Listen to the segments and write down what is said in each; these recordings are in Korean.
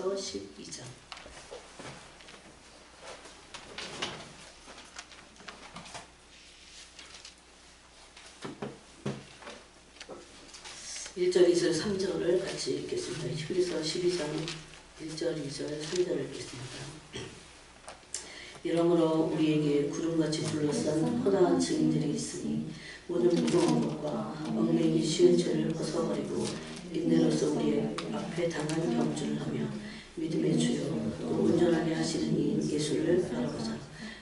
히브리서 12장. (1절) (2절) (3절을) 같이 읽겠습니다. 히브리서 12장 1절, 2절, 3절을 읽겠습니다. 이러므로 우리에게 구름같이 둘러싼 허다한 증인들이 있으니 모든 무거운 것과 얽매이기 쉬운 죄를 벗어버리고 인내로서 우리의 앞에 당한 경주를 하며 믿음의 주요 또 온전하게 하시는 이인 예수를 바라보자.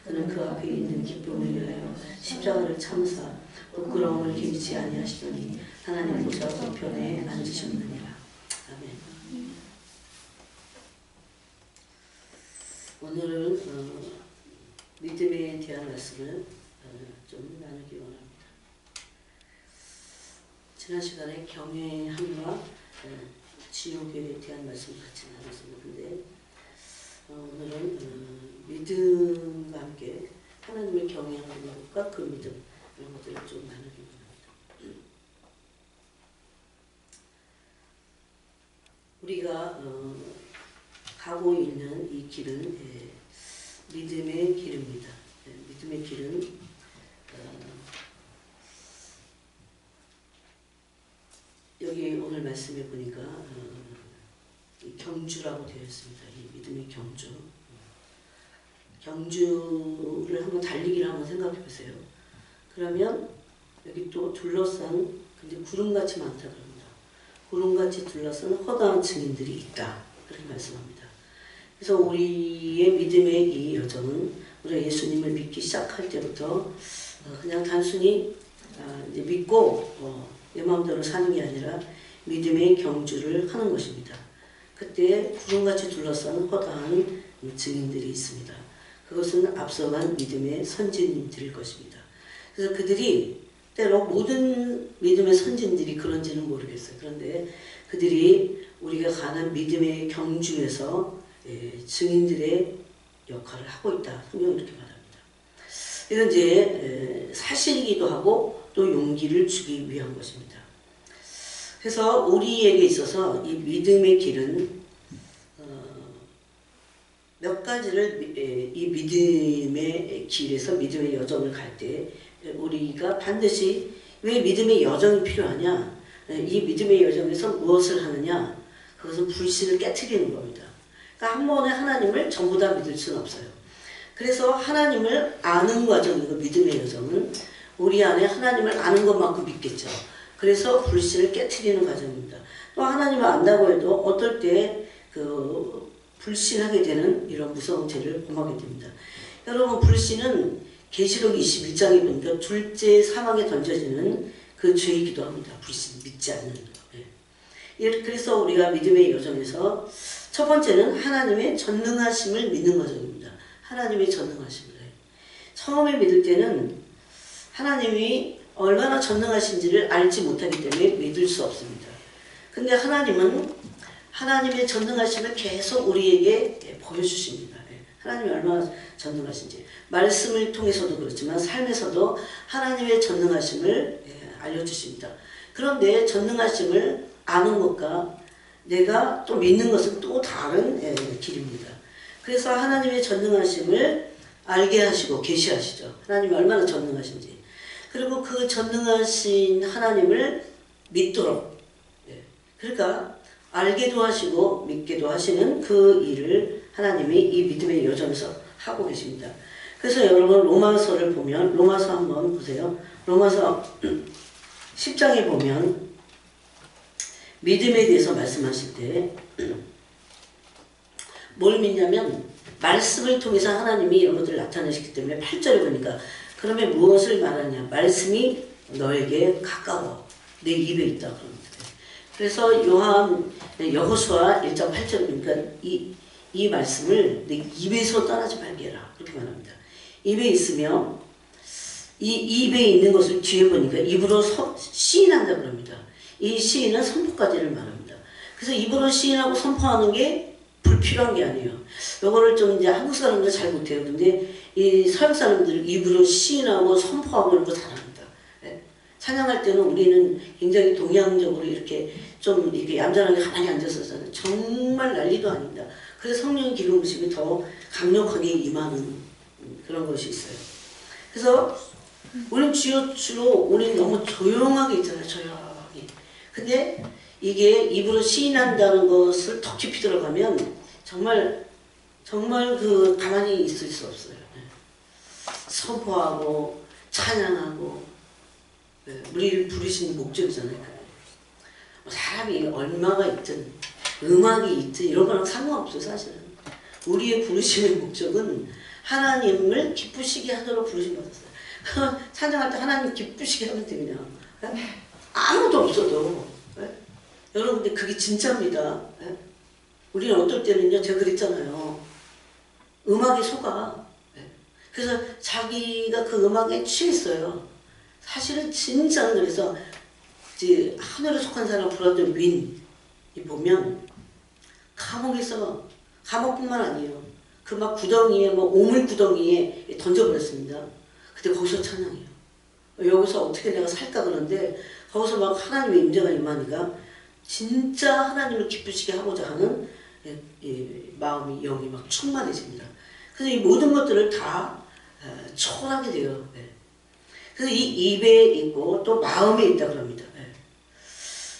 그는 그 앞에 있는 기쁨을 위하여 십자가를 참사 부끄러움을 기미치 아니하시더니 하나님 보좌 우편에 앉으셨느니라. 아멘. 오늘은 믿음에 대한 말씀을 좀 나누기 원합니다. 지난 시간에 경외함과 지옥에 대한 말씀을 같이 나눴었는데 오늘은 믿음과 함께 하나님을 경외하는 것과 그 믿음 이런 것들을 좀 나누기 원합니다. 우리가 가고 있는 이 길은 믿음의 길입니다. 믿음의 길은 여기 오늘 말씀에 보니까 경주라고 되어 있습니다. 이 믿음의 경주. 경주를 한번 달리기를 한번 생각해 보세요. 그러면 여기 또 둘러싼 근데 구름같이 많다 그럽니다. 구름같이 둘러싼 허다한 증인들이 있다. 그렇게 말씀합니다. 그래서 우리의 믿음의 이 여정은 우리가 예수님을 믿기 시작할 때부터 그냥 단순히 이제 믿고 내 마음대로 사는 게 아니라 믿음의 경주를 하는 것입니다. 그때 구름같이 둘러싼 허다한 증인들이 있습니다. 그것은 앞서간 믿음의 선진들일 것입니다. 그래서 그들이 때로 모든 믿음의 선진들이 그런지는 모르겠어요. 그런데 그들이 우리가 가는 믿음의 경주에서 증인들의 역할을 하고 있다. 성경은 이렇게 말합니다. 이건 이제 사실이기도 하고 또 용기를 주기 위한 것입니다. 그래서 우리에게 있어서 이 믿음의 길은 몇 가지를 이 믿음의 길에서 믿음의 여정을 갈 때 우리가 반드시 왜 믿음의 여정이 필요하냐? 이 믿음의 여정에서 무엇을 하느냐? 그것은 불신을 깨트리는 겁니다. 그러니까 한 번에 하나님을 전부 다 믿을 수는 없어요. 그래서 하나님을 아는 과정이고 믿음의 여정은 우리 안에 하나님을 아는 것만큼 믿겠죠. 그래서 불신을 깨트리는 과정입니다. 또 하나님을 안다고 해도 어떨 때 불신하게 되는 이런 무서운 죄를 범하게 됩니다. 여러분 불신은 계시록 21장에 보니까 둘째 사망에 던져지는 그 죄이기도 합니다. 불신, 믿지 않는 거. 그래서 우리가 믿음의 여정에서 첫 번째는 하나님의 전능하심을 믿는 과정입니다. 하나님의 전능하심을. 처음에 믿을 때는 하나님이 얼마나 전능하신지를 알지 못하기 때문에 믿을 수 없습니다. 근데 하나님은 하나님의 전능하심을 계속 우리에게 보여주십니다. 하나님이 얼마나 전능하신지. 말씀을 통해서도 그렇지만 삶에서도 하나님의 전능하심을 알려주십니다. 그런데 전능하심을 아는 것과 내가 또 믿는 것은 또 다른 길입니다. 그래서 하나님의 전능하심을 알게 하시고 계시하시죠. 하나님이 얼마나 전능하신지. 그리고 그 전능하신 하나님을 믿도록 그러니까 알게도 하시고 믿게도 하시는 그 일을 하나님이 이 믿음의 여정에서 하고 계십니다. 그래서 여러분 로마서를 보면 로마서 한번 보세요. 로마서 10장에 보면 믿음에 대해서 말씀하실 때 뭘 믿냐면 말씀을 통해서 하나님이 이런 것들을 나타내시기 때문에 8절에 보니까 그러면 무엇을 말하냐? 말씀이 너에게 가까워 내 입에 있다 그럽니다. 그래서 여호수아 1장 8절에 보니까 이 말씀을 내 입에서 떠나지 말게 해라 그렇게 말합니다. 입에 있으며 이 입에 있는 것을 뒤에 보니까 입으로 시인한다 그럽니다. 이 시인은 선포까지를 말합니다. 그래서 입으로 시인하고 선포하는 게 불필요한 게 아니에요. 요거를 좀 이제 한국 사람들 잘 못해요. 근데 이 서양 사람들은 입으로 시인하고 선포하고 이런 거 잘합니다. 찬양할 때는 우리는 굉장히 동양적으로 이렇게 좀 이렇게 얌전하게 가만히 앉았었잖아요. 정말 난리도 아닙니다. 그래서 성령의 기름 부심이 더 강력하게 임하는 그런 것이 있어요. 그래서 우리는 주로 우리는 너무 조용하게 있잖아요. 조용하게. 근데 이게 입으로 시인한다는 것을 더 깊이 들어가면 정말 그 가만히 있을 수 없어요. 선포하고 찬양하고 우리를 부르신 목적이잖아요. 사람이 얼마가 있든 음악이 있든 이런 거랑 상관없어요. 사실은 우리의 부르심의 목적은 하나님을 기쁘시게 하도록 부르심 받았어요. 찬양할 때 하나님 기쁘시게 하면 돼 그냥. 아무도 없어도. 여러분들 그게 진짜입니다. 우리는 어떨 때는요, 제가 그랬잖아요. 음악에 속아. 그래서 자기가 그 음악에 취했어요. 사실은 진짜는 그래서 이제 하늘에 속한 사람 브라더 윈 보면 감옥에서 감옥뿐만 아니에요. 그 막 구덩이에 뭐 오물 구덩이에 던져버렸습니다. 근데 거기서 찬양해요. 여기서 어떻게 내가 살까 그러는데 거기서 막 하나님의 임재가 임하니까 진짜 하나님을 기쁘시게 하고자 하는 마음이 영이 막 충만해집니다. 그래서 이 모든 것들을 다 초월하게 돼요. 그래서 이 입에 있고 또 마음에 있다고 합니다.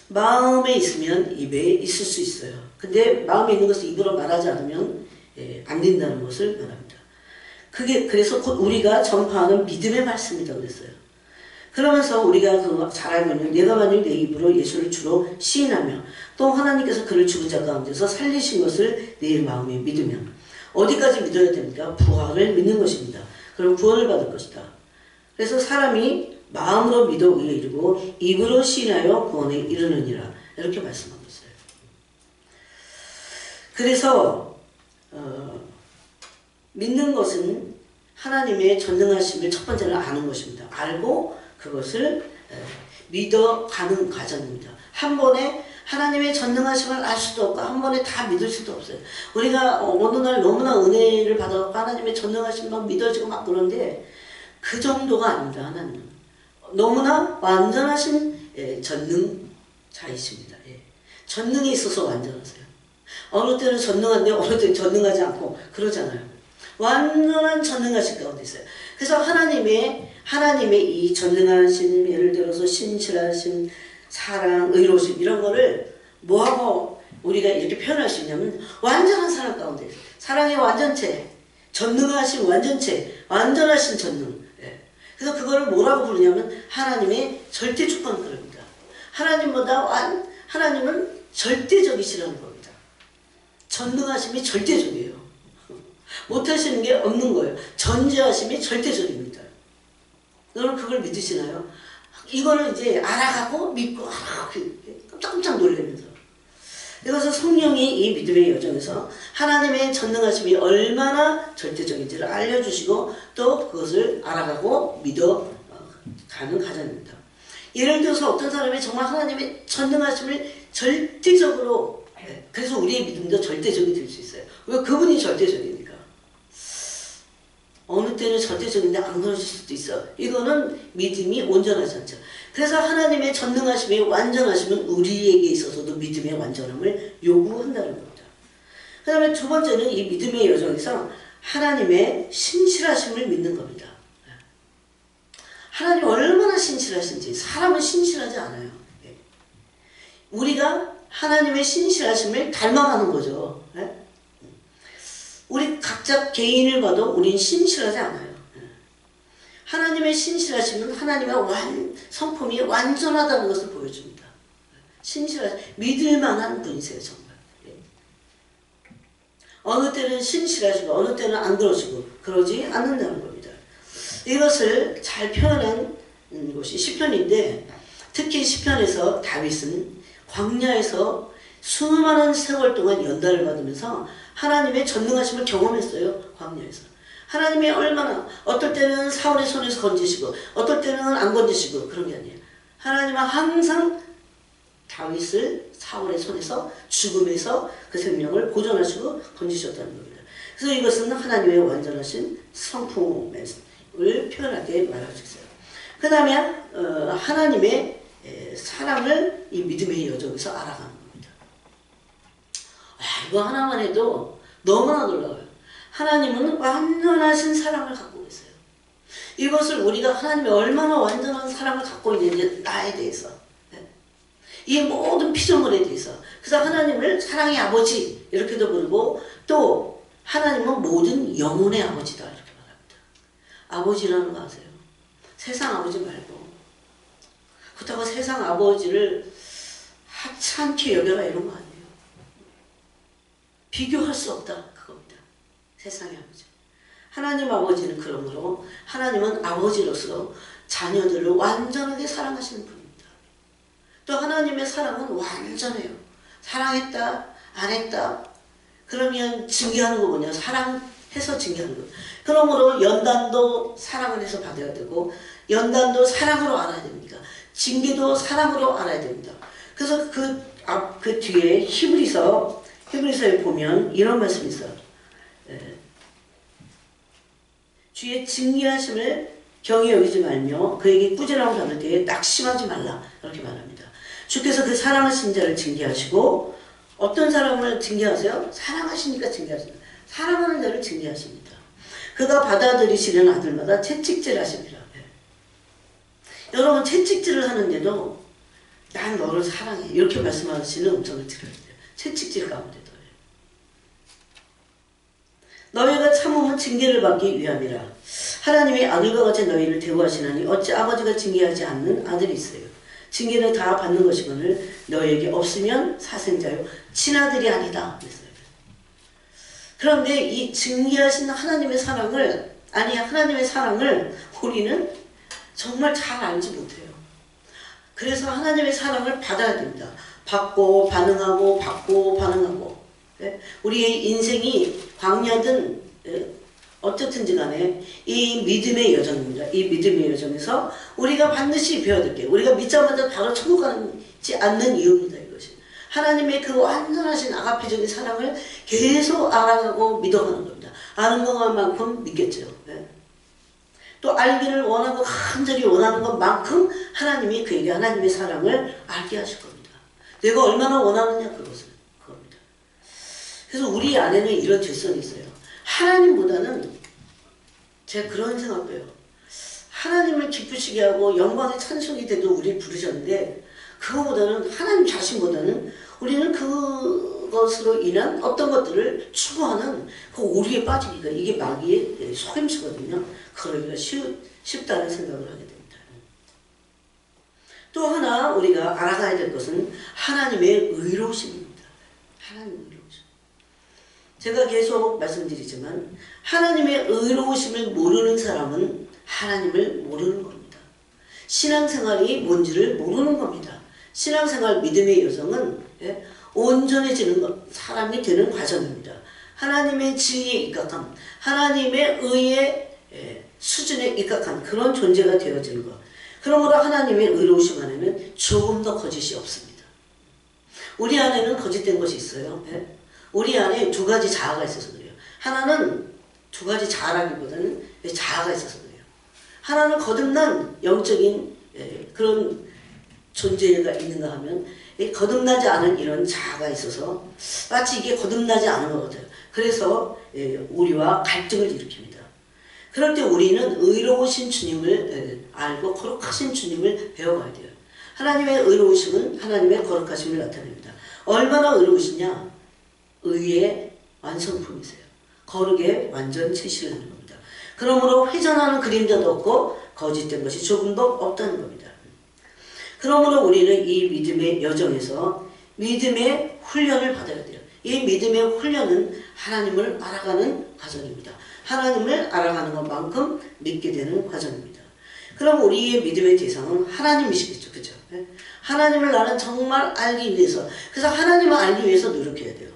마음에 있으면 입에 있을 수 있어요. 근데 마음에 있는 것을 입으로 말하지 않으면 안 된다는 것을 말합니다. 그래서 곧 우리가 전파하는 믿음의 말씀이라고 그랬어요. 그러면서 우리가 잘 알고 있는 내가 만일 내 입으로 예수를 주로 시인하며 또 하나님께서 그를 죽은 자 가운데서 살리신 것을 내 마음에 믿으면 어디까지 믿어야 됩니까? 부활을 믿는 것입니다. 그럼 구원을 받을 것이다. 그래서 사람이 마음으로 믿어 의에 이르고 입으로 시인하여 구원에 이르느니라 이렇게 말씀하고 있어요. 그래서 믿는 것은 하나님의 전능하심을 첫 번째로 아는 것입니다. 알고 그것을 믿어가는 과정입니다. 한 번에 하나님의 전능하심을 알 수도 없고 한 번에 다 믿을 수도 없어요. 우리가 어느 날 너무나 은혜를 받아서 하나님의 전능하심만 믿어지고 막 그런데 그 정도가 아닙니다. 하나님은 너무나 완전하신 전능자이십니다. 전능에 있어서 완전하세요. 어느 때는 전능한데 어느 때는 전능하지 않고 그러잖아요. 완전한 전능하신 가운데 있어요. 그래서 하나님의 이 전능하신, 예를 들어서 신실하신, 사랑, 의로우심 이런 거를 뭐하고 우리가 이렇게 표현할 수 있냐면 완전한 사랑 가운데 있어요. 사랑의 완전체, 전능하신 완전체, 완전하신 전능. 그래서 그거를 뭐라고 부르냐면 하나님의 절대 주권 그럽니다. 하나님은 절대적이시라는 겁니다. 전능하심이 절대적이에요. 못하시는 게 없는 거예요. 전지하심이 절대적입니다. 여러분 그걸 믿으시나요? 이거를 이제 알아가고 믿고 깜짝 놀라면서 그래서 성령이 이 믿음의 여정에서 하나님의 전능하심이 얼마나 절대적인지를 알려주시고 또 그것을 알아가고 믿어가는 과정입니다. 예를 들어서 어떤 사람이 정말 하나님의 전능하심을 절대적으로 그래서 우리의 믿음도 절대적이 될 수 있어요. 왜? 그분이 절대적이니까. 어느 때는 절대적인데 안 그러실 수도 있어. 이거는 믿음이 온전하지 않죠. 그래서 하나님의 전능하심의 완전하심은 우리에게 있어서도 믿음의 완전함을 요구한다는 겁니다. 그 다음에 두 번째는 이 믿음의 여정에서 하나님의 신실하심을 믿는 겁니다. 하나님이 얼마나 신실하신지. 사람은 신실하지 않아요. 우리가 하나님의 신실하심을 닮아가는 거죠. 우리 각자 개인을 봐도 우린 신실하지 않아요. 하나님의 신실하심은 하나님의 성품이 완전하다는 것을 보여줍니다. 믿을 만한 분이세요, 정말. 어느 때는 신실하시고 어느 때는 안 그러시고 그러지 않는다는 겁니다. 이것을 잘 표현한 것이 시편인데 특히 시편에서 다윗은 광야에서 수많은 세월 동안 연단을 받으면서 하나님의 전능하심을 경험했어요. 광야에서. 하나님이 얼마나 어떨 때는 사울의 손에서 건지시고 어떨 때는 안 건지시고 그런 게 아니에요. 하나님은 항상 다윗을 사울의 손에서 죽음에서 그 생명을 보존하시고 건지셨다는 겁니다. 그래서 이것은 하나님의 완전하신 성품을 표현하게 말할 수 있어요. 그 다음에 하나님의 사랑을 이 믿음의 여정에서 알아가는 겁니다. 이거 하나만 해도 너무나 놀라워요. 하나님은 완전하신 사랑을 갖고 계세요. 이것을 우리가 하나님의 얼마나 완전한 사랑을 갖고 있는지 나에 대해서, 이 모든 피조물에 대해서, 그래서 하나님을 사랑의 아버지 이렇게도 부르고, 또 하나님은 모든 영혼의 아버지다 이렇게 말합니다. 아버지라는 거 아세요? 세상 아버지 말고. 그렇다고 세상 아버지를 하찮게 여겨라 이런 거 아니에요. 비교할 수 없다 그겁니다. 세상의 아버지. 하나님 아버지는 그러므로 하나님은 아버지로서 자녀들을 완전하게 사랑하시는 분입니다. 또 하나님의 사랑은 완전해요. 사랑했다 안 했다 그러면 징계하는 거 뭐냐? 사랑해서 징계하는 거. 그러므로 연단도 사랑을 해서 받아야 되고 연단도 사랑으로 알아야 됩니다. 징계도 사랑으로 알아야 됩니다. 그래서 그 뒤에 히브리서에 보면 이런 말씀이 있어요. 주의 징계하심을 경히 여기지 말며 그에게 꾸지람을 받을 때에 낙심하지 말라 이렇게 말합니다. 주께서 그 사랑하신 자를 징계하시고 어떤 사람을 징계하세요? 사랑하시니까 징계하십니다. 사랑하는 자를 징계하십니다. 그가 받아들이시는 아들마다 채찍질 하십니다. 여러분 채찍질을 하는데도 난 너를 사랑해 이렇게 말씀하시는 음성을 들어야 돼요. 채찍질 가운데도. 너희가 참으면 징계를 받기 위함이라. 하나님이 아들과 같이 너희를 대우하시나니 어찌 아버지가 징계하지 않는 아들이 있어요. 징계는 다 받는 것이거늘 너희에게 없으면 사생자요 친아들이 아니다 그랬어요. 그런데 이 징계하신 하나님의 사랑을 우리는 정말 잘 알지 못해요. 그래서 하나님의 사랑을 받아야 됩니다. 받고 반응하고 받고 반응하고. 우리의 인생이 광야든 어떻든지 간에 이 믿음의 여정입니다. 이 믿음의 여정에서 우리가 반드시 배워야 될 게 우리가 믿자마자 바로 천국 가지 않는 이유입니다. 이것이 하나님의 그 완전하신 아가페적인 사랑을 계속 알아가고 믿어가는 겁니다. 아는 것만큼 믿겠죠. 또 알기를 원하고 간절히 원하는 것만큼 하나님이 그에게 하나님의 사랑을 알게 하실 겁니다. 내가 얼마나 원하느냐 그것입니다. 그래서 우리 안에는 이런 죄성이 있어요. 하나님보다는 제가 그런 생각도 해요. 하나님을 기쁘시게 하고 영광의 찬송이 돼도 우리를 부르셨는데 그거보다는 하나님 자신보다는 우리는 그것으로 인한 어떤 것들을 추구하는 그 오류에 빠지니까 이게 마귀의 속임수거든요. 그러기가 쉽다는 생각을 하게 됩니다. 또 하나 우리가 알아가야 될 것은 하나님의 의로우심입니다. 하나님의 의로우심. 제가 계속 말씀드리지만 하나님의 의로우심을 모르는 사람은 하나님을 모르는 겁니다. 신앙생활이 뭔지를 모르는 겁니다. 신앙생활 믿음의 여정은 온전해지는 것, 사람이 되는 과정입니다. 하나님의 진리에 입각함, 하나님의 의의 수준에 입각한 그런 존재가 되어지는 것. 그러므로 하나님의 의로우심 안에는 조금 더 거짓이 없습니다. 우리 안에는 거짓된 것이 있어요. 우리 안에 두 가지 자아가 있어서 그래요. 하나는 두 가지 자아라기보다는 자아가 있어서 그래요. 하나는 거듭난 영적인 그런 존재가 있는가 하면 거듭나지 않은 이런 자아가 있어서 마치 이게 거듭나지 않은 것 같아요. 그래서 우리와 갈등을 일으킵니다. 그럴 때 우리는 의로우신 주님을 알고 거룩하신 주님을 배워가야 돼요. 하나님의 의로우심은 하나님의 거룩하심을 나타냅니다. 얼마나 의로우시냐? 의의 완성품이세요. 거룩의 완전 체시를 하는 겁니다. 그러므로 회전하는 그림자도 없고 거짓된 것이 조금도 없다는 겁니다. 그러므로 우리는 이 믿음의 여정에서 믿음의 훈련을 받아야 돼요. 이 믿음의 훈련은 하나님을 알아가는 과정입니다. 하나님을 알아가는 것만큼 믿게 되는 과정입니다. 그럼 우리의 믿음의 대상은 하나님이시겠죠. 그죠? 하나님을 나는 정말 알기 위해서, 그래서 하나님을 알기 위해서 노력해야 돼요.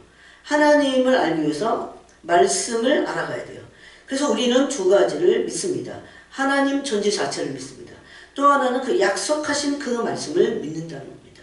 하나님을 알기 위해서 말씀을 알아가야 돼요. 그래서 우리는 두 가지를 믿습니다. 하나님 존재 자체를 믿습니다. 또 하나는 그 약속하신 그 말씀을 믿는다는 겁니다.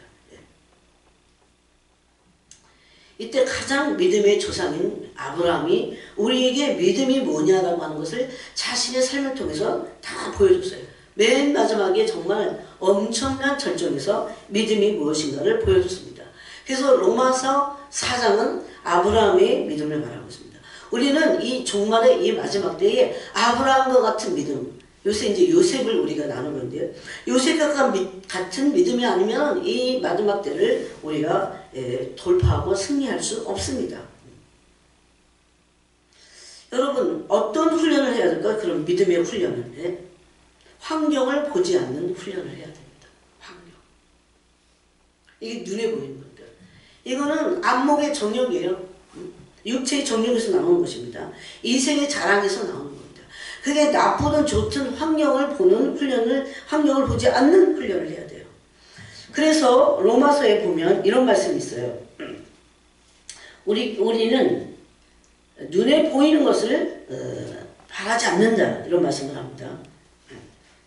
이때 가장 믿음의 조상인 아브라함이 우리에게 믿음이 뭐냐라고 하는 것을 자신의 삶을 통해서 다 보여줬어요. 맨 마지막에 정말 엄청난 절정에서 믿음이 무엇인가를 보여줬습니다. 그래서 로마서 4장은 아브라함의 믿음을 말하고 있습니다. 우리는 이 종말의 이 마지막 때에 아브라함과 같은 믿음, 요새 이제 요셉을 우리가 나누는데요. 요셉과 같은 믿음이 아니면 이 마지막 때를 우리가 돌파하고 승리할 수 없습니다. 여러분, 어떤 훈련을 해야 될까요? 그런 믿음의 훈련을. 환경을 보지 않는 훈련을 해야 됩니다. 환경. 이게 눈에 보이는 겁니다. 이거는 안목의 정욕이에요. 육체의 정욕에서 나오는 것입니다. 인생의 자랑에서 나오는 겁니다. 그게 나쁘든 좋든 환경을 보는 훈련을, 환경을 보지 않는 훈련을 해야 돼요. 그래서 로마서에 보면 이런 말씀이 있어요. 우리는 눈에 보이는 것을 바라지 않는다. 이런 말씀을 합니다.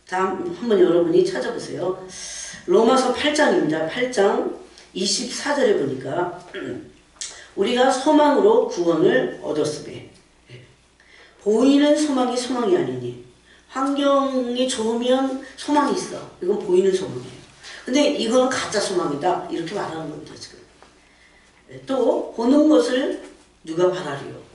다음 한번 여러분이 찾아보세요. 로마서 8장입니다. 8장 24절에 보니까 우리가 소망으로 구원을 얻었으며 보이는 소망이 소망이 아니니 환경이 좋으면 소망이 있어. 이건 보이는 소망이에요. 근데 이건 가짜 소망이다. 이렇게 말하는 겁니다. 지금. 또 보는 것을 누가 바라리요.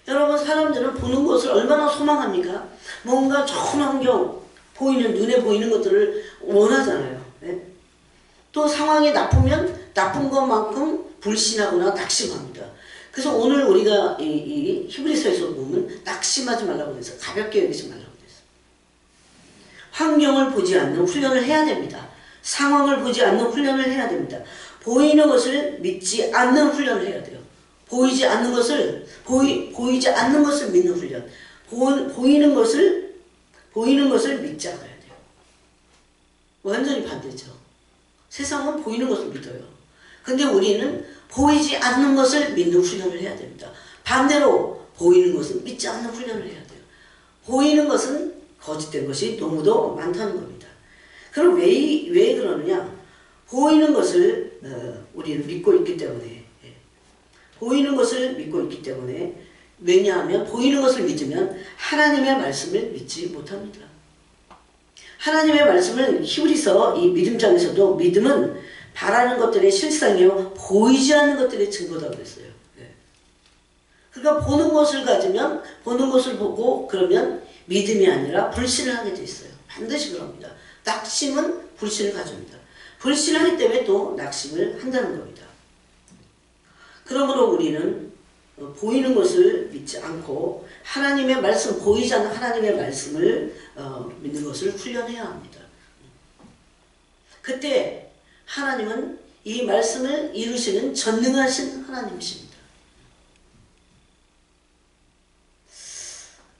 여러분, 사람들은 보는 것을 얼마나 소망합니까? 뭔가 좋은 환경, 보이는, 눈에 보이는 것들을 원하잖아요. 또 상황이 나쁘면 나쁜 것만큼 불신하거나 낙심합니다. 그래서 오늘 우리가 이 히브리서에서 보면 낙심하지 말라고 그래서 가볍게 여기지 말라고 그랬어요. 환경을 보지 않는 훈련을 해야 됩니다. 상황을 보지 않는 훈련을 해야 됩니다. 보이는 것을 믿지 않는 훈련을 해야 돼요. 보이지 않는 것을 보이지 않는 것을 믿는 훈련. 보이는 것을 믿지 않아야 돼요. 완전히 반대죠. 세상은 보이는 것을 믿어요. 근데 우리는 보이지 않는 것을 믿는 훈련을 해야 됩니다. 반대로 보이는 것은 믿지 않는 훈련을 해야 돼요. 보이는 것은 거짓된 것이 너무도 많다는 겁니다. 그럼 왜 그러느냐? 보이는 것을 우리는 믿고 있기 때문에. 보이는 것을 믿고 있기 때문에. 왜냐하면 보이는 것을 믿으면 하나님의 말씀을 믿지 못합니다. 하나님의 말씀은 히브리서 이 믿음장에서도 믿음은 바라는 것들의 실상이요 보이지 않는 것들의 증거다 그랬어요. 그러니까 보는 것을 가지면 보는 것을 보고 그러면 믿음이 아니라 불신을 하게 돼 있어요. 반드시 그럽니다. 낙심은 불신을 가져옵니다. 불신을 하기 때문에 또 낙심을 한다는 겁니다. 그러므로 우리는 보이는 것을 믿지 않고 하나님의 말씀, 보이지 않는 하나님의 말씀을 믿는 것을 훈련해야 합니다. 그때 하나님은 이 말씀을 이루시는 전능하신 하나님이십니다.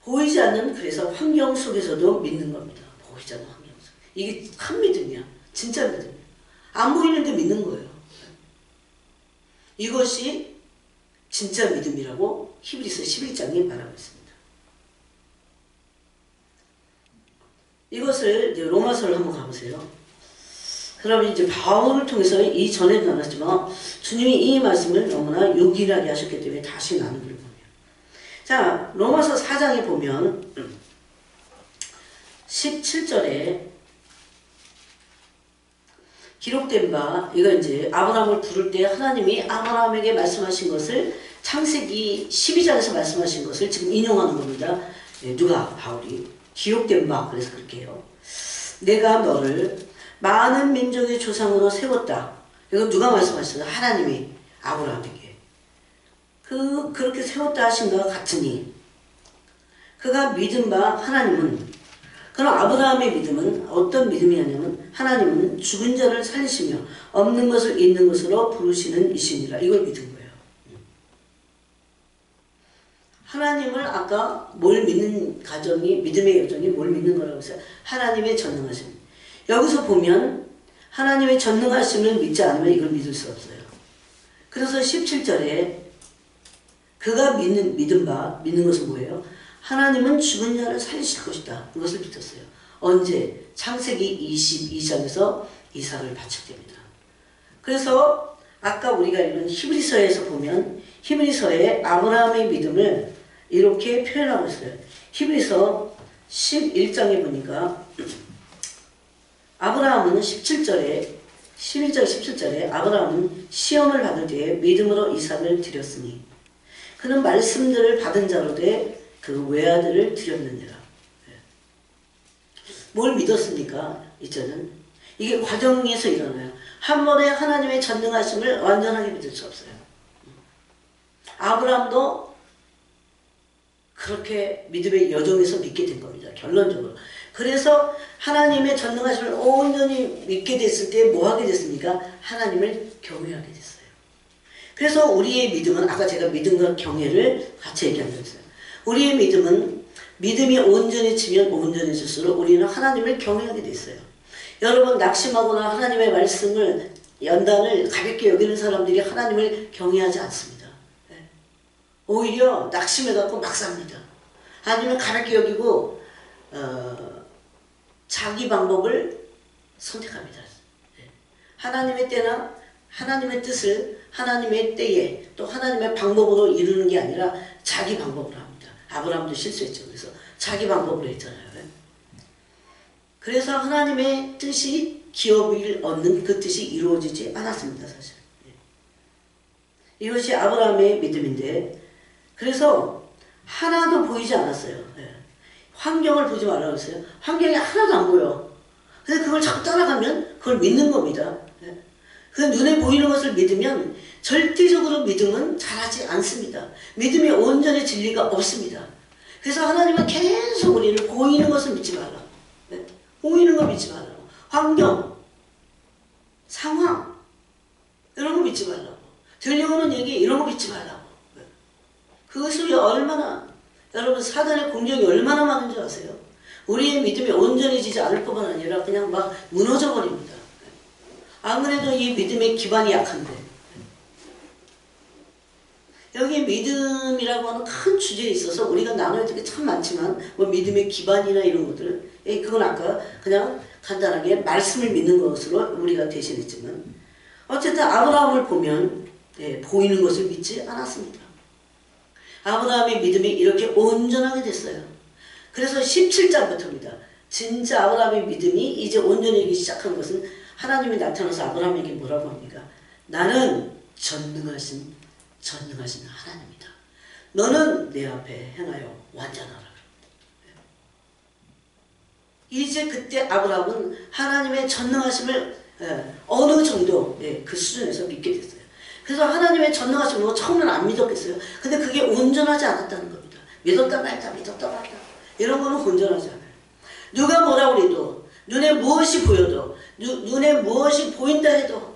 보이지 않는 그래서 환경 속에서도 믿는 겁니다. 보이지 않는 환경 속에. 이게 큰 믿음이야. 진짜 믿음이야. 안 보이는데 믿는 거예요. 이것이 진짜 믿음이라고 히브리서 11장에 말하고 있습니다. 이것을 이제 로마서를 한번 가보세요. 그러면 이제 바울을 통해서 이 전에도 나눴지만 주님이 이 말씀을 너무나 요긴하게 하셨기 때문에 다시 나누기를 보면. 자, 로마서 4장에 보면 17절에 기록된 바, 이거 이제 아브라함을 부를 때 하나님이 아브라함에게 말씀하신 것을 창세기 12장에서 말씀하신 것을 지금 인용하는 겁니다. 누가? 바울이. 기록된 바, 그래서 그렇게 해요. 내가 너를 많은 민족의 조상으로 세웠다. 이거 누가 말씀하셨어요? 하나님이 아브라함에게. 그렇게 세웠다 하신 것과 같으니 그가 믿은 바 하나님은, 그럼 아브라함의 믿음은 어떤 믿음이냐면 하나님은 죽은 자를 살리시며 없는 것을 있는 것으로 부르시는 이시니라. 이걸 믿은 거예요. 하나님을 아까 뭘 믿는 가정이, 믿음의 여정이 뭘 믿는 거라고 했어요? 하나님의 전능하심. 여기서 보면 하나님의 전능하심을 믿지 않으면 이걸 믿을 수 없어요. 그래서 17절에 그가 믿는 것은 뭐예요? 하나님은 죽은 자를 살리실 것이다. 이것을 믿었어요. 언제? 창세기 22장에서 이삭을 바칠 때입니다. 그래서 아까 우리가 읽은 히브리서에서 보면 히브리서의 아브라함의 믿음을 이렇게 표현하고 있어요. 히브리서 11장에 보니까 아브라함은 11절 17절에 아브라함은 시험을 받을 때에 믿음으로 이삭을 드렸으니 그는 말씀들을 받은 자로 돼 그 외아들을 드렸느니라. 뭘 믿었습니까? 이제는 이게 과정에서 일어나요. 한 번에 하나님의 전능하심을 완전하게 믿을 수 없어요. 아브라함도 그렇게 믿음의 여정에서 믿게 된 겁니다. 결론적으로. 그래서 하나님의 전능하심을 온전히 믿게 됐을 때 뭐 하게 됐습니까? 하나님을 경외하게 됐어요. 그래서 우리의 믿음은 아까 제가 믿음과 경외를 같이 얘기한다면서요. 우리의 믿음은 믿음이 온전해지면 온전해질수록 우리는 하나님을 경외하게 됐어요. 여러분 낙심하거나 하나님의 말씀을 연단을 가볍게 여기는 사람들이 하나님을 경외하지 않습니다. 오히려 낙심해갖고 막 삽니다. 아니면 가볍게 여기고 자기 방법을 선택합니다. 하나님의 때나 하나님의 뜻을 하나님의 때에 또 하나님의 방법으로 이루는 게 아니라 자기 방법으로 합니다. 아브라함도 실수했죠. 그래서 자기 방법으로 했잖아요. 그래서 하나님의 뜻이 기업을 얻는 그 뜻이 이루어지지 않았습니다. 사실. 이것이 아브라함의 믿음인데 그래서 하나도 보이지 않았어요. 환경을 보지 말라고 했어요. 환경이 하나도 안 보여. 근데 그걸 자꾸 따라가면 그걸 믿는 겁니다. 그 눈에 보이는 것을 믿으면 절대적으로 믿음은 잘하지 않습니다. 믿음이 온전히 진리가 없습니다. 그래서 하나님은 계속 우리를 보이는 것을 믿지 말라고. 보이는 거 믿지 말라고. 환경, 상황 이런 거 믿지 말라고. 들려오는 얘기 이런 거 믿지 말라고. 그것이 얼마나 여러분 사단의 공격이 얼마나 많은 줄 아세요? 우리의 믿음이 온전해지지 않을 뿐만 아니라 그냥 막 무너져 버립니다. 아무래도 이 믿음의 기반이 약한데 여기 믿음이라고 하는 큰 주제에 있어서 우리가 나눠야 될 게 참 많지만 뭐 믿음의 기반이나 이런 것들 그건 아까 그냥 간단하게 말씀을 믿는 것으로 우리가 대신했지만 어쨌든 아브라함을 보면 보이는 것을 믿지 않았습니다. 아브라함의 믿음이 이렇게 온전하게 됐어요. 그래서 17장부터입니다. 진짜 아브라함의 믿음이 이제 온전해지기 시작한 것은 하나님이 나타나서 아브라함에게 뭐라고 합니까? 나는 전능하신 하나님이다. 너는 내 앞에 행하여 완전하라. 이제 그때 아브라함은 하나님의 전능하심을 어느 정도 그 수준에서 믿게 됐어요. 그래서 하나님의 전능하심을 처음에는 안 믿었겠어요. 근데 그게 온전하지 않았다는 겁니다. 믿었다 말다 이런 거는 온전하지 않아요. 누가 뭐라고 해도 눈에 무엇이 보여도 눈에 무엇이 보인다 해도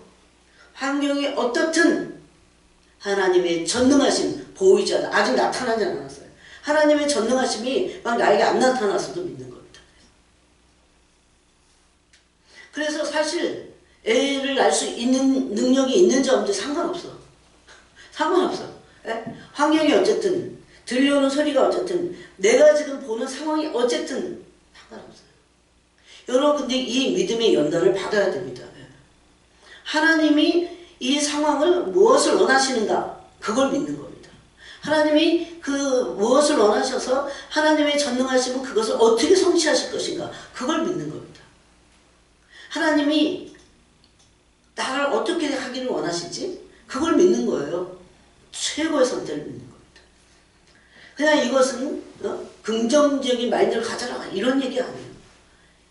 환경이 어떻든 하나님의 전능하심 보이지 않아 아직 나타나지 않았어요. 하나님의 전능하심이 막 나에게 안 나타났어도 믿는 겁니다. 그래서 사실 애를 낳을 수 있는 능력이 있는지 없는지 상관없어. 환경이 어쨌든 들려오는 소리가 어쨌든 내가 지금 보는 상황이 어쨌든 상관없어요. 여러분 근데 이 믿음의 연단을 받아야 됩니다. 하나님이 이 상황을 무엇을 원하시는가 그걸 믿는 겁니다. 하나님이 그 무엇을 원하셔서 하나님의 전능하심은 그것을 어떻게 성취하실 것인가 그걸 믿는 겁니다. 하나님이 나를 어떻게 하기를 원하실지 그걸 믿는 거예요. 최고의 선택을 믿는 겁니다. 그냥 이것은 긍정적인 마인드를 가져라 이런 얘기 아니에요.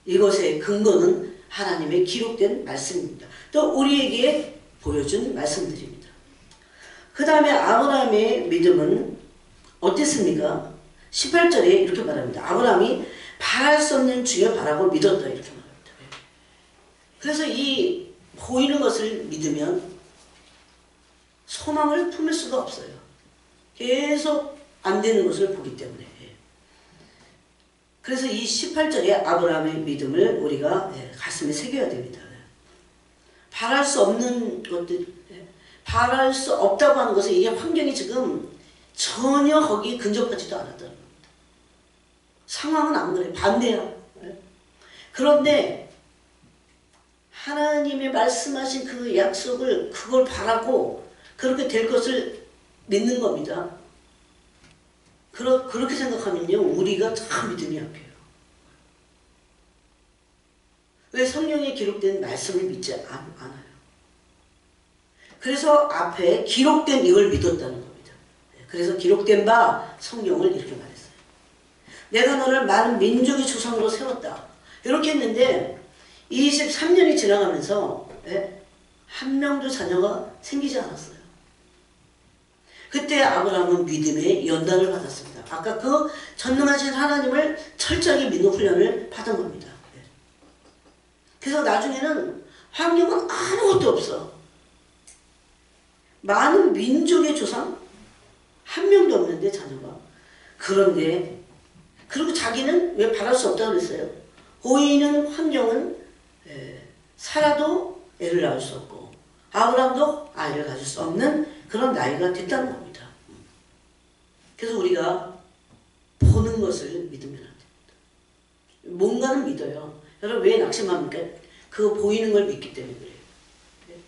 이것의 근거는 하나님의 기록된 말씀입니다. 또 우리에게 보여준 말씀들입니다. 그 다음에 아브라함의 믿음은 어땠습니까? 18절에 이렇게 말합니다. 아브라함이 바랄 수 없는 주여 바라고 믿었다 이렇게 말합니다. 그래서 이 보이는 것을 믿으면 소망을 품을 수가 없어요. 계속 안 되는 것을 보기 때문에. 그래서 이 18절에 아브라함의 믿음을 우리가 가슴에 새겨야 됩니다. 바랄 수 없는 것들, 바랄 수 없다고 하는 것은 이게 환경이 지금 전혀 거기에 근접하지도 않았다는 겁니다. 상황은 안 그래. 반대야. 그런데 하나님이 말씀하신 그 약속을 그걸 바라고 그렇게 될 것을 믿는 겁니다. 그렇게 생각하면요 우리가 참 믿음이 약해요. 왜 성경에 기록된 말씀을 믿지 않아요? 그래서 앞에 기록된 이걸 믿었다는 겁니다. 그래서 기록된 바 성경을 이렇게 말했어요. 내가 너를 많은 민족의 조상으로 세웠다. 이렇게 했는데 23년이 지나가면서 한 명도 자녀가 생기지 않았어요. 그때 아브라함은 믿음의 연단을 받았습니다. 아까 그 전능하신 하나님을 철저하게 믿는 훈련을 받은 겁니다. 그래서 나중에는 환경은 아무것도 없어. 많은 민족의 조상? 한 명도 없는데 자녀가. 그런데 그리고 자기는 왜 바랄 수 없다고 그랬어요? 보이는 환경은 살아도 애를 낳을 수 없고 아브라함도 아이를 가질 수 없는 그런 나이가 됐다는 겁니다. 그래서 우리가 보는 것을 믿으면 안 됩니다. 뭔가는 믿어요. 여러분 왜 낙심합니까? 그 보이는 걸 믿기 때문에 그래요.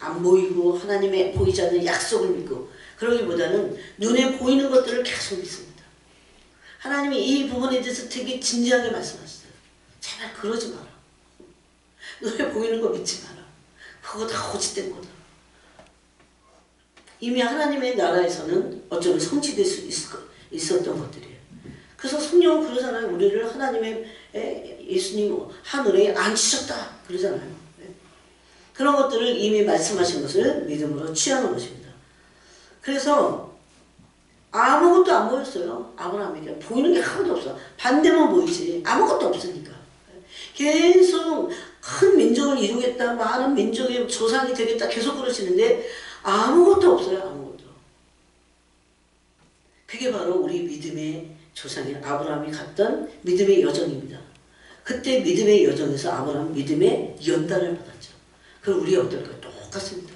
안 보이고 하나님의 보이지 않는 약속을 믿고 그러기보다는 눈에 보이는 것들을 계속 믿습니다. 하나님이 이 부분에 대해서 되게 진지하게 말씀하셨어요. 제발 그러지 마라. 눈에 보이는 거 믿지 마라. 그거 다 거짓된 거다. 이미 하나님의 나라에서는 어쩌면 성취될 수 있었던 것들이에요. 그래서 성령은 그러잖아요. 우리를 하나님의 예수님 하늘에 앉히셨다 그러잖아요. 그런 것들을 이미 말씀하신 것을 믿음으로 취하는 것입니다. 그래서 아무것도 안 보였어요. 아브라함에게 보이는 게 하나도 없어. 반대만 보이지 아무것도 없으니까. 계속 큰 민족을 이루겠다, 많은 민족의 조상이 되겠다 계속 그러시는데 아무것도 없어요. 아무것도. 그게 바로 우리 믿음의 조상인 아브라함이 갔던 믿음의 여정입니다. 그때 믿음의 여정에서 아브라함은 믿음의 연단을 받았죠. 그럼 우리 어떨까요? 똑같습니다.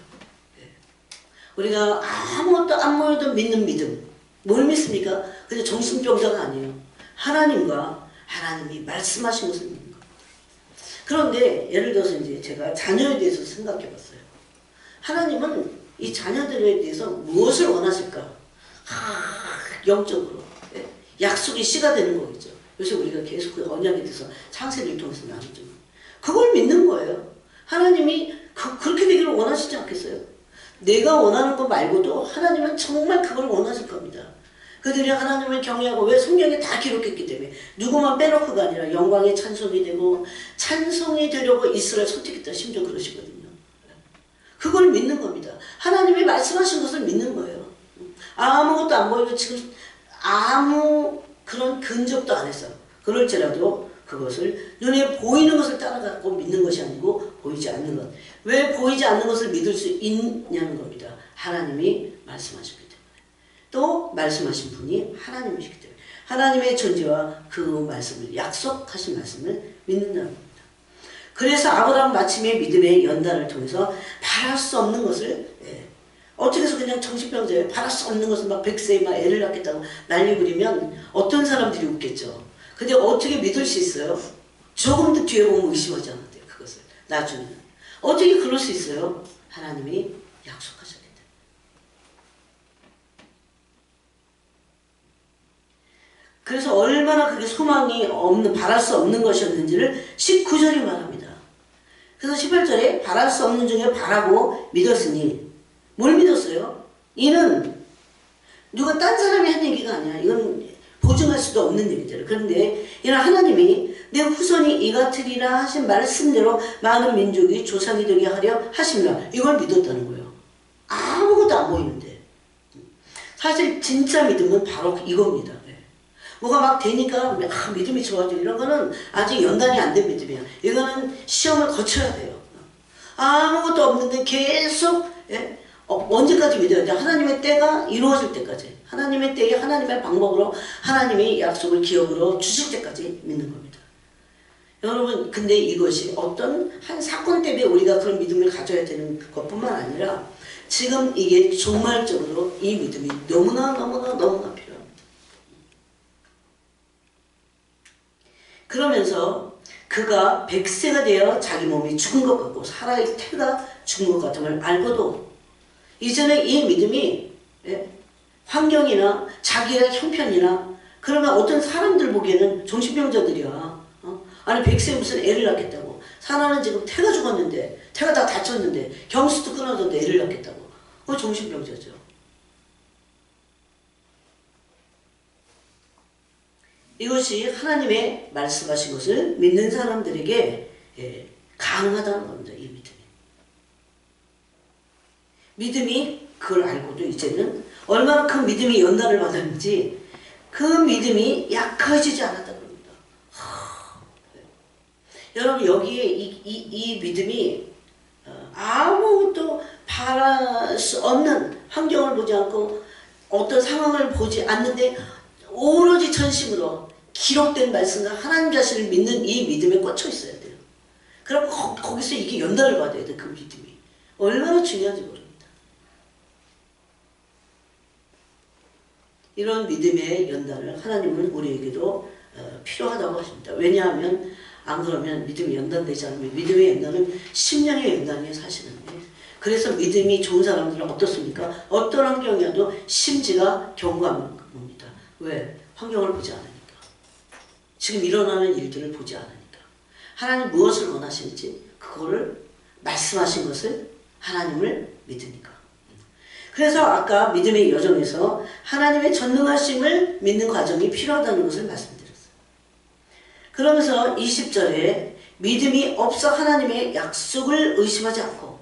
우리가 아무것도 안 보여도 믿는 믿음. 뭘 믿습니까? 그냥 정신병자가 아니에요. 하나님과 하나님이 말씀하신 것을 믿는 겁니다. 그런데 예를 들어서 이제 제가 자녀에 대해서 생각해 봤어요. 하나님은 이 자녀들에 대해서 무엇을 원하실까? 영적으로. 약속의 씨가 되는 거겠죠. 요새 우리가 계속 그 언약에 대해서 창세기를 통해서 나누지만 그걸 믿는 거예요. 하나님이 그렇게 되기를 원하시지 않겠어요? 내가 원하는 거 말고도 하나님은 정말 그걸 원하실 겁니다. 그들이 하나님을 경외하고 왜 성경에 다 기록했기 때문에 누구만 빼놓고가 아니라 영광의 찬송이 되고 찬송이 되려고 이스라엘 선택했다 심지어 그러시거든요. 그걸 믿는 겁니다. 하나님이 말씀하신 것을 믿는 거예요. 아무것도 안 보이고 지금 아무 그런 근접도 안 했어요. 그럴지라도 그것을 눈에 보이는 것을 따라가고 믿는 것이 아니고 보이지 않는 것. 왜 보이지 않는 것을 믿을 수 있냐는 겁니다. 하나님이 말씀하셨기 때문에. 또 말씀하신 분이 하나님이시기 때문에. 하나님의 존재와 그 말씀을 약속하신 말씀을 믿는다는 겁니다. 그래서 아브라함 마침내 믿음의 연단을 통해서 바랄 수 없는 것을 어떻게 해서 그냥 정신병자예요. 바랄 수 없는 것을 막 100세에 막 애를 낳겠다고 난리 부리면 어떤 사람들이 웃겠죠. 근데 어떻게 믿을 수 있어요? 조금 더 뒤에 보면 의심하지 않았대요. 그것을 나중에는. 어떻게 그럴 수 있어요? 하나님이 약속하셨기 때문에. 그래서 얼마나 그게 소망이 없는 바랄 수 없는 것이었는지를 19절이 말합니다. 그래서 18절에 바랄 수 없는 중에 바라고 믿었으니 뭘 믿었어요? 이는 누가 딴 사람이 한 얘기가 아니야. 이건 보증할 수도 없는 얘기잖아요. 그런데 이는 하나님이 내 후손이 이 같으리라 하신 말씀대로 많은 민족이 조상이 되게 하려 하시며 이걸 믿었다는 거예요. 아무것도 안 보이는데. 사실 진짜 믿음은 바로 이겁니다. 뭐가 막 되니까 믿음이 좋아지고 이런 거는 아직 연단이 안 된 믿음이야. 이거는 시험을 거쳐야 돼요. 아무것도 없는데 계속 언제까지 믿어야 돼? 하나님의 때가 이루어질 때까지. 하나님의 때에 하나님의 방법으로 하나님의 약속을 기억으로 주실 때까지 믿는 겁니다. 여러분 근데 이것이 어떤 한 사건 때문에 우리가 그런 믿음을 가져야 되는 것뿐만 아니라 지금 이게 종말적으로 이 믿음이 너무나 필요합니다. 그러면서 그가 100세가 되어 자기 몸이 죽은 것 같고 사라의 태가 죽은 것 같음을 알고도 이제는 이 믿음이 환경이나 자기의 형편이나 그러면 어떤 사람들 보기에는 정신병자들이야. 아니 100세 무슨 애를 낳겠다고 사나는 지금 태가 죽었는데, 태가 다 다쳤는데, 경수도 끊어졌는데 애를 낳겠다고. 그거 정신병자죠. 이것이 하나님의 말씀하신 것을 믿는 사람들에게 가능하다는 겁니다. 이 믿음이. 믿음이 그걸 알고도 이제는 얼마나 그 믿음이 연단을 받았는지 그 믿음이 약해지지 않았다는 겁니다. 여러분 여기에 이 믿음이 아무것도 바랄 수 없는 환경을 보지 않고 어떤 상황을 보지 않는데 오로지 전심으로 기록된 말씀과 하나님 자신을 믿는 이 믿음에 꽂혀 있어야 돼요. 그럼 거기서 이게 연단을 받아야 돼. 그 믿음이. 얼마나 중요한지 모릅니다. 이런 믿음의 연단을 하나님은 우리에게도 필요하다고 하십니다. 왜냐하면 안 그러면 믿음이 연단되지 않으면 믿음의 연단은 심령의 연단이에요. 사실은. 그래서 믿음이 좋은 사람들은 어떻습니까? 어떤 환경이어도 심지가 견고한 겁니다. 왜? 환경을 보지 않으니까. 지금 일어나는 일들을 보지 않으니까. 하나님 무엇을 원하시는지 그거를 말씀하신 것을 하나님을 믿으니까. 그래서 아까 믿음의 여정에서 하나님의 전능하심을 믿는 과정이 필요하다는 것을 말씀드렸어요. 그러면서 20절에 믿음이 없어 하나님의 약속을 의심하지 않고,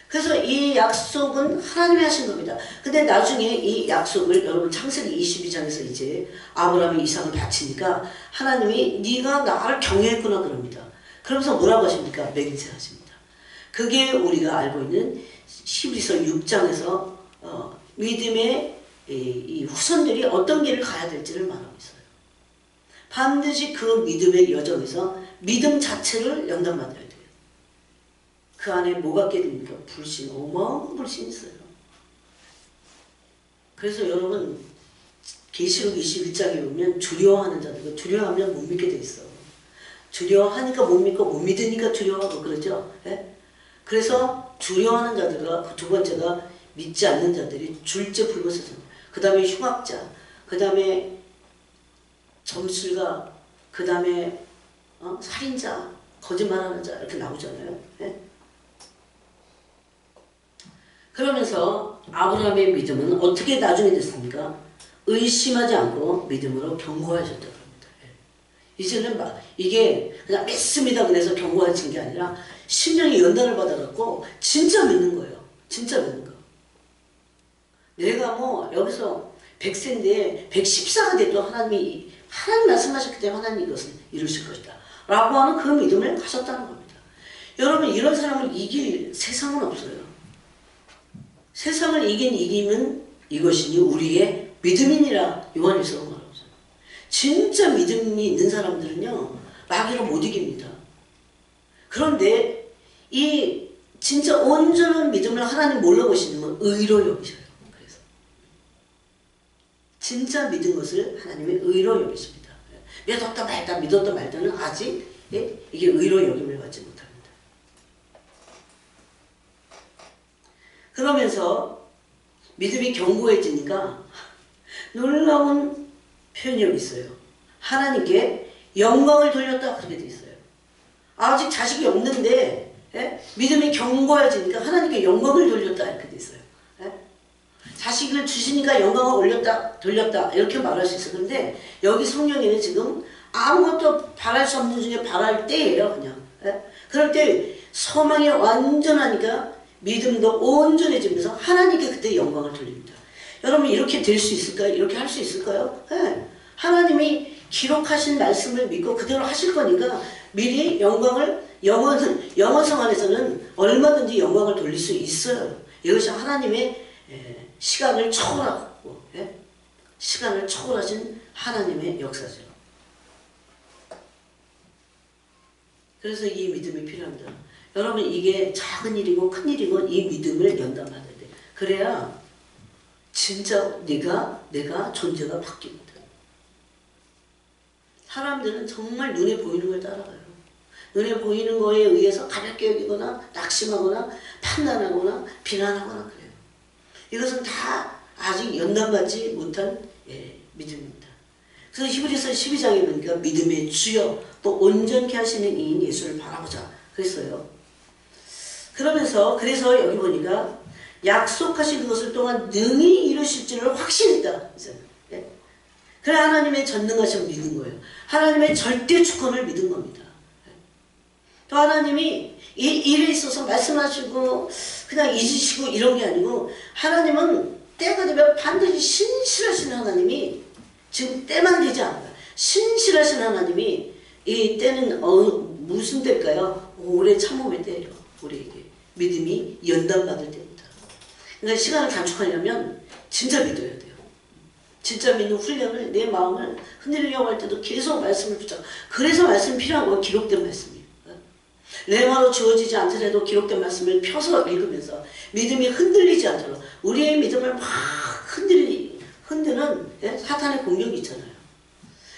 그래서 이 약속은 하나님이 하신 겁니다. 근데 나중에 이 약속을 여러분 창세기 22장에서 이제 아브라함이 이삭을 바치니까 하나님이 네가 나를 경외했구나 그럽니다. 그러면서 뭐라고 하십니까? 맹세하십니다. 그게 우리가 알고 있는 히브리서 6장에서 믿음의 이 후손들이 어떤 길을 가야 될지를 말하고 있어요. 반드시 그 믿음의 여정에서 믿음 자체를 연단받아야 돼요. 그 안에 뭐가 깨집니까? 불신, 어마어마한 불신이 있어요. 그래서 여러분 계시록 21장에 보면 두려워하는 자들, 두려워하면 못 믿게 돼 있어. 두려워하니까 못 믿고 못 믿으니까 두려워하고 그러죠. 예? 그래서 두려워하는 자들과 그 두 번째가 믿지 않는 자들이 줄째 불못에서, 그 다음에 흉악자, 그 다음에 점술가, 그 다음에 살인자, 거짓말하는 자 이렇게 나오잖아요. 예? 그러면서 아브라함의 믿음은 어떻게 나중에 됐습니까? 의심하지 않고 믿음으로 견고하셨다고 합니다. 예. 이제는 이게 그냥 믿습니다 그래서 견고해진 게 아니라 심령이 연단을 받아갖고 진짜 믿는 거예요. 진짜 믿는 거. 내가 뭐 여기서 100세인데 114가 돼도 하나님 말씀하셨기 때문에 하나님이 이것을 이루실 것이다 라고 하는 그 믿음을 가졌다는 겁니다. 여러분 이런 사람을 이길 세상은 없어요. 세상을 이기면 이것이니 우리의 믿음이니라 요한일서가 말하고 있어요. 진짜 믿음이 있는 사람들은요 마귀로 못 이깁니다. 그런데 이 진짜 온전한 믿음을 하나님 뭘로 보시는 건 의로 여기셔요. 그래서 진짜 믿은 것을 하나님의 의로 여기십니다. 믿었다 말다 믿었다 말다는 아직 이게 의로 여김을 받지 못합니다. 그러면서 믿음이 견고해지니까 놀라운 표현이 여기 있어요. 하나님께 영광을 돌렸다 그렇게 돼 있어요. 아직 자식이 없는데 믿음이 견고해지니까 하나님께 영광을 돌렸다 이렇게 돼 있어요. 자식을 주시니까 영광을 돌렸다 이렇게 말할 수 있어요. 그런데 여기 성경에는 지금 아무것도 바랄 수 없는 중에 바랄 때예요. 그냥 그럴 때 소망이 완전하니까 믿음도 온전해지면서 하나님께 그때 영광을 돌립니다. 여러분 이렇게 될 수 있을까요? 이렇게 할 수 있을까요? 하나님이 기록하신 말씀을 믿고 그대로 하실 거니까 미리 영광을 영원성 안에서는 얼마든지 영광을 돌릴 수 있어요. 이것이 하나님의 시간을 초월하고 시간을 초월하신 하나님의 역사죠. 그래서 이 믿음이 필요합니다. 여러분 이게 작은 일이고 큰 일이고 이 믿음을 연단받아야 돼. 그래야 진짜 내가 존재가 바뀝니다. 사람들은 정말 눈에 보이는 걸 따라가요. 눈에 보이는 거에 의해서 가볍게 여기거나 낙심하거나 판단하거나 비난하거나 그래요. 이것은 다 아직 연단받지 못한 믿음입니다. 그래서 히브리서 12장에 보니까 믿음의 주여 또 온전케 하시는 이인 예수를 바라보자 그랬어요. 그러면서 그래서 여기 보니까 약속하신 그것을 또한 능히 이루실 줄을 확신했다. 예? 그래 하나님의 전능하심을 믿은 거예요. 하나님의 절대 주권을 믿은 겁니다. 또 하나님이 이 일에 있어서 말씀하시고 그냥 잊으시고 이런 게 아니고 하나님은 때가 되면 반드시 신실하신 하나님이 지금 때만 되지 않아요. 신실하신 하나님이 이 때는 무슨 때일까요? 오래 참음의 때예요. 우리에게 믿음이 연단받을 때입니다. 그러니까 시간을 단축하려면 진짜 믿어야 돼요. 진짜 믿는 훈련을 내 마음을 흔들려고 할 때도 계속 말씀을 붙잡고 그래서 말씀이 필요한 거예요. 기록된 말씀이. 레마로 주어지지 않더라도 기록된 말씀을 펴서 읽으면서 믿음이 흔들리지 않도록 우리의 믿음을 막 흔드는 사탄의 공격이 있잖아요.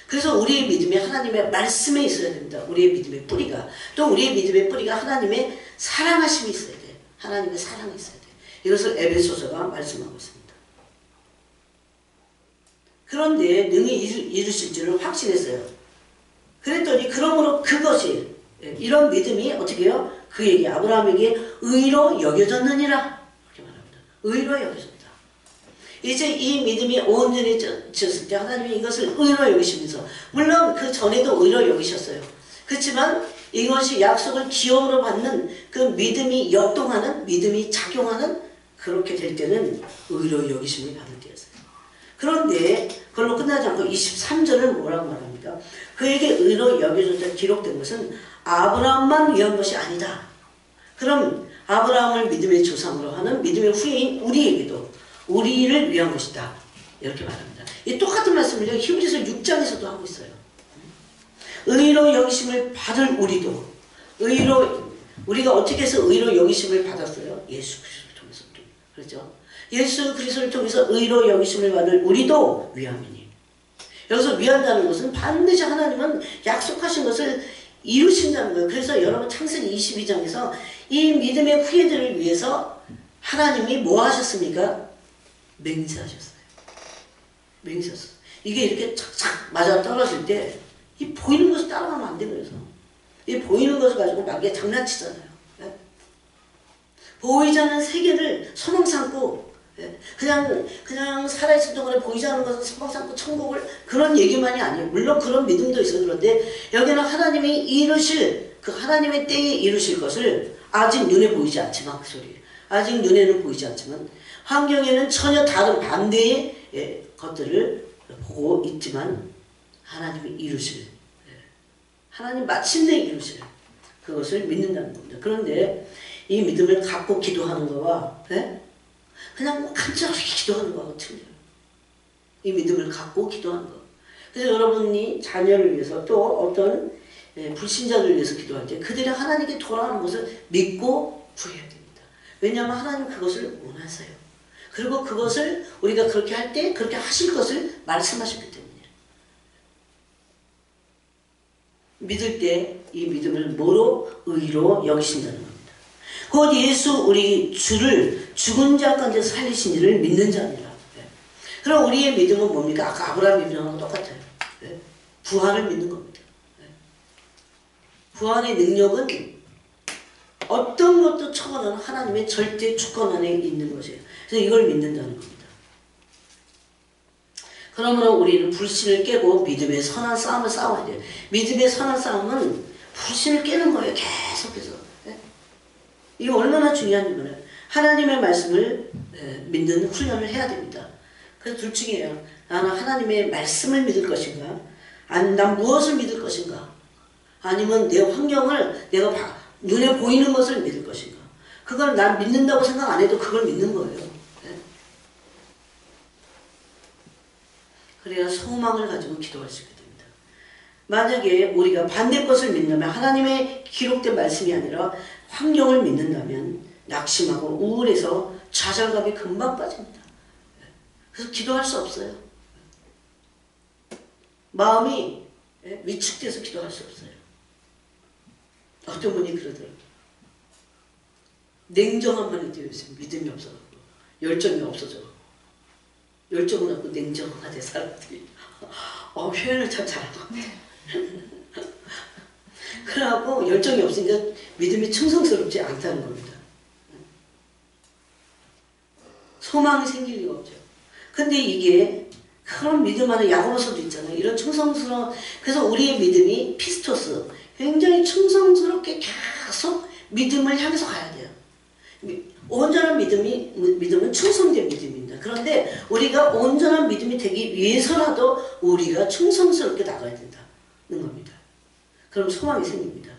그래서 우리의 믿음이 하나님의 말씀에 있어야 됩니다. 우리의 믿음의 뿌리가. 또 우리의 믿음의 뿌리가 하나님의 사랑하심이 있어야 돼요. 하나님의 사랑이 있어야 돼요. 이것을 에베소서가 말씀하고 있습니다. 그런데 능히 이루실 줄을 확신했어요. 그랬더니 그러므로 그것이 이런 믿음이 어떻게 해요? 그에게 아브라함에게 의로 여겨졌느니라 이렇게 말합니다. 의로 여겨졌다. 이제 이 믿음이 온전해졌을 때 하나님이 이것을 의로 여기시면서 물론 그 전에도 의로 여기셨어요. 그렇지만 이것이 약속을 기업으로 받는 그 믿음이 역동하는 믿음이 작용하는 그렇게 될 때는 의로 여기심을 받을 때였어요. 그런데 그걸로 끝나지 않고 23절을 뭐라고 말합니까? 그에게 의로 여겨졌다 기록된 것은 아브라함만 위한 것이 아니다. 그럼 아브라함을 믿음의 조상으로 하는 믿음의 후예인 우리에게도 우리를 위한 것이다. 이렇게 말합니다. 이 똑같은 말씀을 히브리서 6장에서도 하고 있어요. 의로 여기심을 받을 우리도 우리가 어떻게 해서 의로 여기심을 받았어요? 예수 그리스도를 통해서. 그렇죠? 예수 그리스도를 통해서 의로 여기심을 받을 우리도 위함이니. 여기서 위한다는 것은 반드시 하나님은 약속하신 것을 이루신다는 거예요. 그래서 여러분 창세기 22장에서 이 믿음의 후예들을 위해서 하나님이 뭐 하셨습니까? 맹세하셨어요. 맹세하셨어요. 이게 이렇게 착착 맞아 떨어질 때 이 보이는 것을 따라가면 안 돼요. 그래서 이 보이는 것을 가지고 막 장난치잖아요. 네? 보이지 않는 세계를 소망 삼고 그냥 살아있을 동안에 보이지 않는 것을 소망 삼고 천국을 그런 얘기만이 아니에요. 물론 그런 믿음도 있어요. 그런데 여기는 하나님이 이루실 그 하나님의 때에 이루실 것을 아직 눈에 보이지 않지만 그 소리예요. 아직 눈에는 보이지 않지만 환경에는 전혀 다른 반대의 것들을 보고 있지만 하나님이 이루실 하나님 마침내 이루실 그것을 믿는다는 겁니다. 그런데 이 믿음을 갖고 기도하는 거와 그냥 간절하게 기도하는 거하고 틀려요. 이 믿음을 갖고 기도하는 거. 그래서 여러분이 자녀를 위해서 또 어떤 불신자들을 위해서 기도할 때 그들이 하나님께 돌아오는 것을 믿고 구해야 됩니다. 왜냐하면 하나님 그것을 원하세요. 그리고 그것을 우리가 그렇게 할 때 그렇게 하실 것을 말씀하셨기 때문이에요. 믿을 때 이 믿음을 뭐로? 의로 여기신다는 겁니다. 곧 예수 우리 주를 죽은 자 가운데 살리신 이를 믿는 자니라. 그럼 우리의 믿음은 뭡니까? 아까 아브라함 믿음하고 똑같아요. 부활을 믿는 겁니다. 부활의 능력은 어떤 것도 초월하는 하나님의 절대 주권 안에 있는 것이에요. 그래서 이걸 믿는다는 겁니다. 그러므로 우리는 불신을 깨고 믿음의 선한 싸움을 싸워야 돼요. 믿음의 선한 싸움은 불신을 깨는 거예요. 계속해서. 이게 얼마나 중요한 일이에요. 하나님의 말씀을 믿는 훈련을 해야 됩니다. 그래서 둘 중에요. 나는 하나님의 말씀을 믿을 것인가? 아니면 난 무엇을 믿을 것인가? 아니면 내 환경을 내가 눈에 보이는 것을 믿을 것인가? 그걸 난 믿는다고 생각 안 해도 그걸 믿는 거예요. 그래야 소망을 가지고 기도할 수 있게 됩니다. 만약에 우리가 반대 것을 믿는다면 하나님의 기록된 말씀이 아니라 환경을 믿는다면 낙심하고 우울해서 좌절감에 금방 빠집니다. 그래서 기도할 수 없어요. 마음이 위축돼서 기도할 수 없어요. 어떤 분이 그러더라고요. 냉정함만 있대요. 요즘 믿음이 없어서 열정이 없어져. 열정은 없고 냉정하대 사람들이. 표현을 참 잘하고. 그래갖고 열정이 없으니까 믿음이 충성스럽지 않다는 겁니다. 소망이 생길 리가 없죠. 근데 이게 그런 믿음 안에 야고보서도 있잖아요. 이런 충성스러운, 그래서 우리의 믿음이 피스토스, 굉장히 충성스럽게 계속 믿음을 향해서 가야 돼요. 온전한 믿음은 충성된 믿음입니다. 그런데 우리가 온전한 믿음이 되기 위해서라도 우리가 충성스럽게 나가야 된다는 겁니다. 그럼 소망이 생깁니다.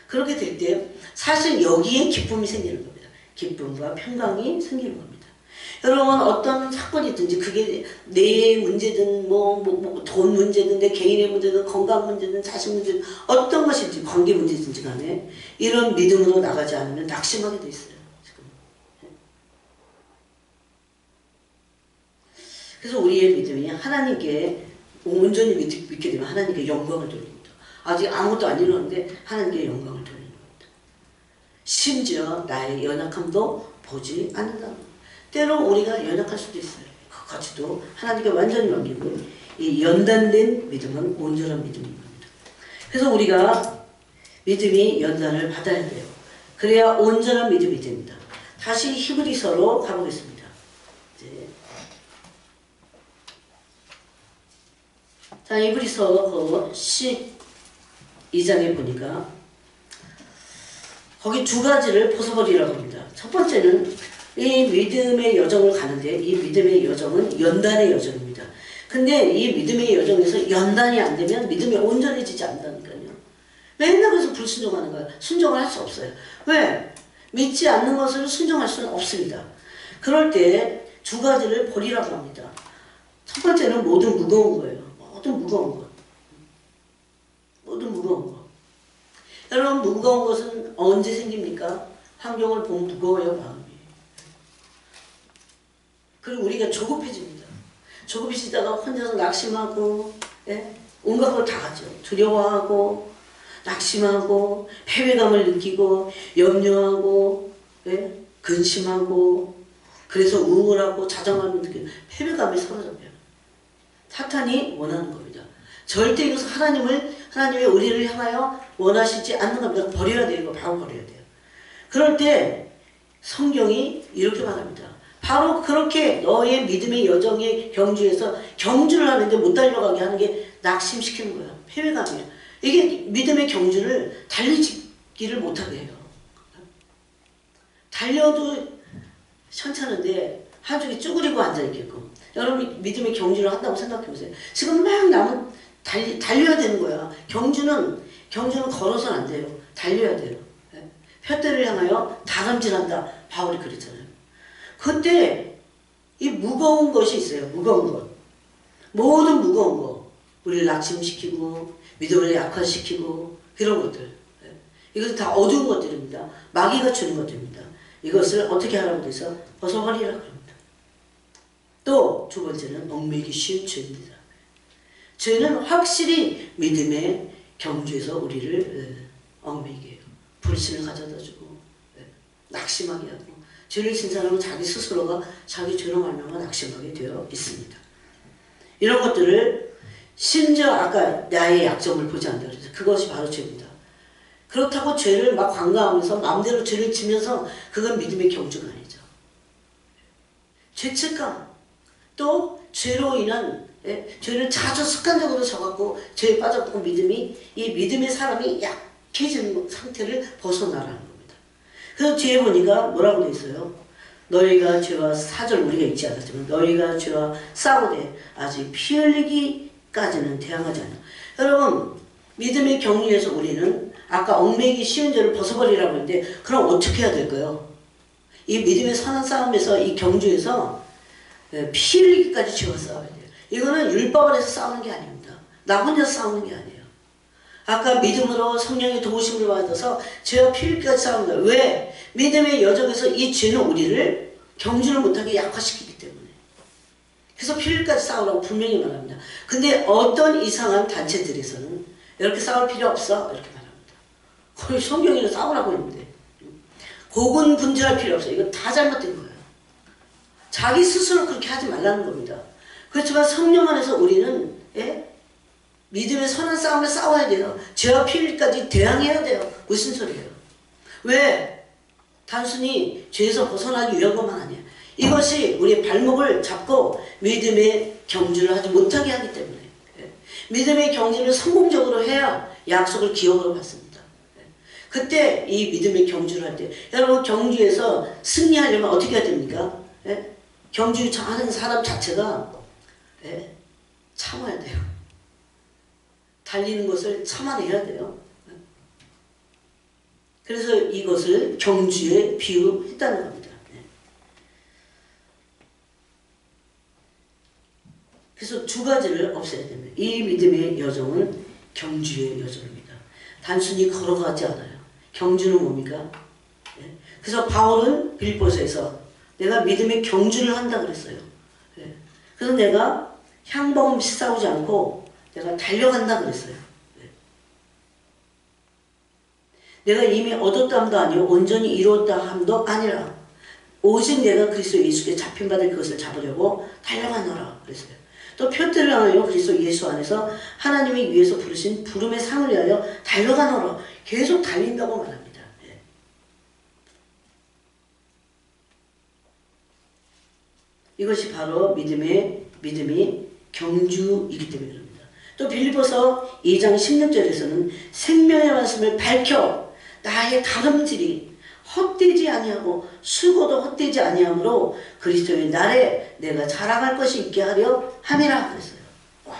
그렇게 될 때 사실 여기에 기쁨이 생기는 겁니다. 기쁨과 평강이 생기는 겁니다. 여러분 어떤 사건이든지 그게 내 문제든 돈 문제든 내 개인의 문제든 건강 문제든 자식 문제든 어떤 것인지 관계 문제든지 간에 이런 믿음으로 나가지 않으면 낙심하게 돼 있어요. 지금. 그래서 우리의 믿음이 하나님께 온전히 믿게 되면 하나님께 영광을 돌립니다. 아직 아무것도 안 이루었는데 하나님께 영광을 돌리는 겁니다. 심지어 나의 연약함도 보지 않는다는 겁니다. 때로 우리가 연약할 수도 있어요. 그것도 하나님께 완전히 맡기고 이 연단된 믿음은 온전한 믿음인 겁니다. 그래서 우리가 믿음이 연단을 받아야 돼요. 그래야 온전한 믿음이 됩니다. 다시 히브리서로 가보겠습니다. 자, 히브리서 12장에 보니까 거기 두 가지를 벗어버리라고 합니다. 첫 번째는 이 믿음의 여정을 가는데 이 믿음의 여정은 연단의 여정입니다. 근데 이 믿음의 여정에서 연단이 안 되면 믿음이 온전해지지 않는다니까요. 맨날 그래서 불순종하는 거예요. 순종을 할 수 없어요. 왜? 믿지 않는 것을 순종할 수는 없습니다. 그럴 때 두 가지를 버리라고 합니다. 첫 번째는 모든 무거운 거예요. 모든 무거운 것. 모든 무거운 것. 여러분 무거운 것은 언제 생깁니까? 환경을 보면 무거워요, 마음이. 그리고 우리가 조급해집니다. 조급해지다가 혼자서 낙심하고, 예? 온갖 걸 다 하죠. 두려워하고, 낙심하고, 패배감을 느끼고, 염려하고, 예? 근심하고, 그래서 우울하고, 자정함을 느끼고, 패배감이 사로잡혀요. 사탄이 원하는 겁니다. 절대 이것은 하나님의 우리를 향하여 원하시지 않는 겁니다. 버려야 돼요. 이거 바로 버려야 돼요. 그럴 때 성경이 이렇게 말합니다. 바로 그렇게 너의 믿음의 여정의 경주에서 경주를 하는데 못 달려가게 하는 게 낙심시키는 거야. 패배감이야. 이게 믿음의 경주를 달리지기를 못하게 해요. 달려도 현찮은데 한쪽에 쭈그리고 앉아있겠고. 여러분 믿음의 경주를 한다고 생각해보세요. 지금 막 남은 달려야 되는 거야. 경주는 걸어서는 안 돼요. 달려야 돼요. 푯대를 향하여 다람질한다. 바울이 그랬잖아요. 그때 이 무거운 것이 있어요. 무거운 것. 모든 무거운 거. 우리를 낙심시키고 믿음을 약화시키고 그런 것들. 이것은 다 어두운 것들입니다. 마귀가 주는 것들입니다. 이것을 어떻게 하라고 해서 벗어버리라 그럽니다. 또 두 번째는 얽매이기 쉬운 죄입니다. 죄는 확실히 믿음의 경주에서 우리를 얽매이게 해요. 불신을 가져다주고 낙심하게 하고 죄를 진 사람은 자기 스스로가 자기 죄로 말미암아 낙심하게 되어 있습니다. 이런 것들을 심지어 아까 나의 약점을 보지 않는다 그래서 그것이 바로 죄입니다. 그렇다고 죄를 막 관가하면서 마음대로 죄를 지면서 그건 믿음의 경주가 아니죠. 죄책감 또 죄로 인한 죄를 자주 습관적으로 져갖고 죄에 빠져갖고 이 믿음의 사람이 약해지는 상태를 벗어나라는 겁니다. 그래서 뒤에 보니까 뭐라고 돼 있어요? 너희가 죄와 4절 우리가 읽지 않았지만 너희가 죄와 싸우되 아직 피 흘리기까지는 대항하지 않아. 여러분 믿음의 경륜에서 우리는 아까 얽매이기 쉬운 죄를 벗어버리라고 했는데 그럼 어떻게 해야 될까요? 이 믿음의 선한 싸움에서 이 경주에서 피 흘리기까지 죄와 싸워야 돼요. 이거는 율법 안에서 싸우는 게 아닙니다. 나 혼자 싸우는 게 아니에요. 아까 믿음으로 성령의 도우심을 받아서 죄와 피 흘리기까지 싸우는 거예요. 왜? 믿음의 여정에서 이 죄는 우리를 경주를 못하게 약화시키기 때문에. 그래서 피 흘리기까지 싸우라고 분명히 말합니다. 근데 어떤 이상한 단체들에서는 이렇게 싸울 필요 없어 이렇게 말합니다. 거의 성경에는 싸우라고 했는데 고군분투할 필요 없어요. 이거 다 잘못된 거예요. 자기 스스로 그렇게 하지 말라는 겁니다. 그렇지만 성령 안에서 우리는 믿음의 선한 싸움을 싸워야 돼요. 죄와 피일까지 대항해야 돼요. 무슨 소리예요? 왜? 단순히 죄에서 벗어나기 위한 것만 아니에요. 이것이 우리의 발목을 잡고 믿음의 경주를 하지 못하게 하기 때문에 믿음의 경주를 성공적으로 해야 약속을 기업으로 받습니다. 그때 이 믿음의 경주를 할 때 여러분 경주에서 승리하려면 어떻게 해야 됩니까? 경주하는 사람 자체가 참아야 돼요. 달리는 것을 참아내야 돼요. 그래서 이것을 경주에 비유했다는 겁니다. 그래서 두 가지를 없애야 됩니다. 이 믿음의 여정은 경주의 여정입니다. 단순히 걸어가지 않아요. 경주는 뭡니까? 그래서 바울은 빌립보서에서 내가 믿음의 경주를 한다 그랬어요. 그래서 내가 향방 없이 싸우지 않고 내가 달려간다 그랬어요. 내가 이미 얻었다함도 아니요 온전히 이루었다 함도 아니라 오직 내가 그리스도 예수께 잡힌 바 될 그것을 잡으려고 달려가노라 그랬어요. 또 표대를 향하여 그리스도 예수 안에서 하나님이 위에서 부르신 부름의 상을 위하여 달려가노라. 계속 달린다고 말합니다. 이것이 바로 믿음이 경주이기 때문에 그럽니다. 또 빌립보서 2장 16절에서는 생명의 말씀을 밝혀 나의 다름질이 헛되지 아니하고 수고도 헛되지 아니하므로 그리스도의 날에 내가 자랑할 것이 있게 하려 함이라 그랬어요. 와,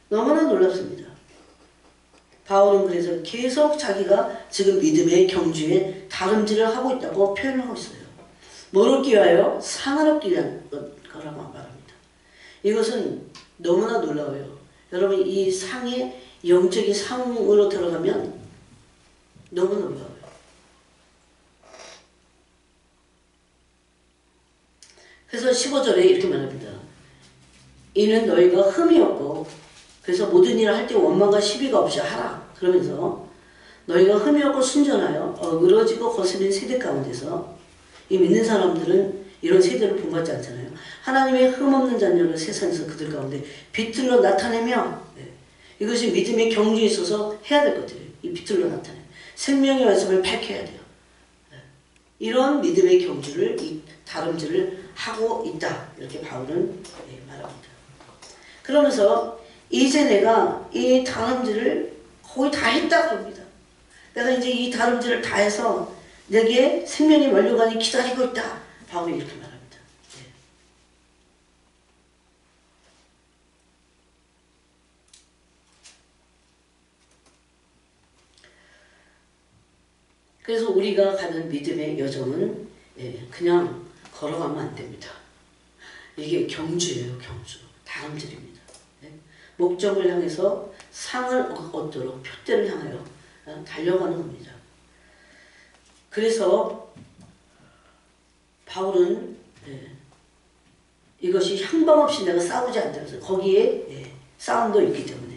너무나 놀랍습니다. 바울은 그래서 계속 자기가 지금 믿음의 경주에 다름질을 하고 있다고 표현하고 있어요. 뭘 얻기 위하여? 상을 얻기 위한 거라고 말합니다. 이것은 너무나 놀라워요. 여러분 이 상에 영적인 상으로 들어가면 너무 놀라워요. 그래서 15절에 이렇게 말합니다. 이는 너희가 흠이 없고 그래서 모든 일을 할 때 원망과 시비가 없이 하라. 그러면서 너희가 흠이 없고 순전하여 어그러지고 거스린 세대 가운데서 이 믿는 사람들은 이런 세대를 본받지 않잖아요. 하나님의 흠없는 자녀를 세상에서 그들 가운데 빛들로 나타내며 이것이 믿음의 경주에 있어서 해야 될 것들이에요. 이 빛들로 나타내 생명의 말씀을 밝혀야 돼요. 이런 믿음의 경주를 이 다름질을 하고 있다. 이렇게 바울은 말합니다. 그러면서 이제 내가 이 다름질을 거의 다 했다 그럽니다. 내가 이제 이 다름질을 다 해서 내게 생명의 완료관이 기다리고 있다. 바울이 이렇게 말합니다. 그래서 우리가 가는 믿음의 여정은 그냥 걸어가면 안 됩니다. 이게 경주예요. 경주. 다름질입니다. 목적을 향해서 상을 얻도록 표대를 향하여 달려가는 겁니다. 그래서 바울은 이것이 향방 없이 내가 싸우지 않다면서 거기에 싸움도 있기 때문에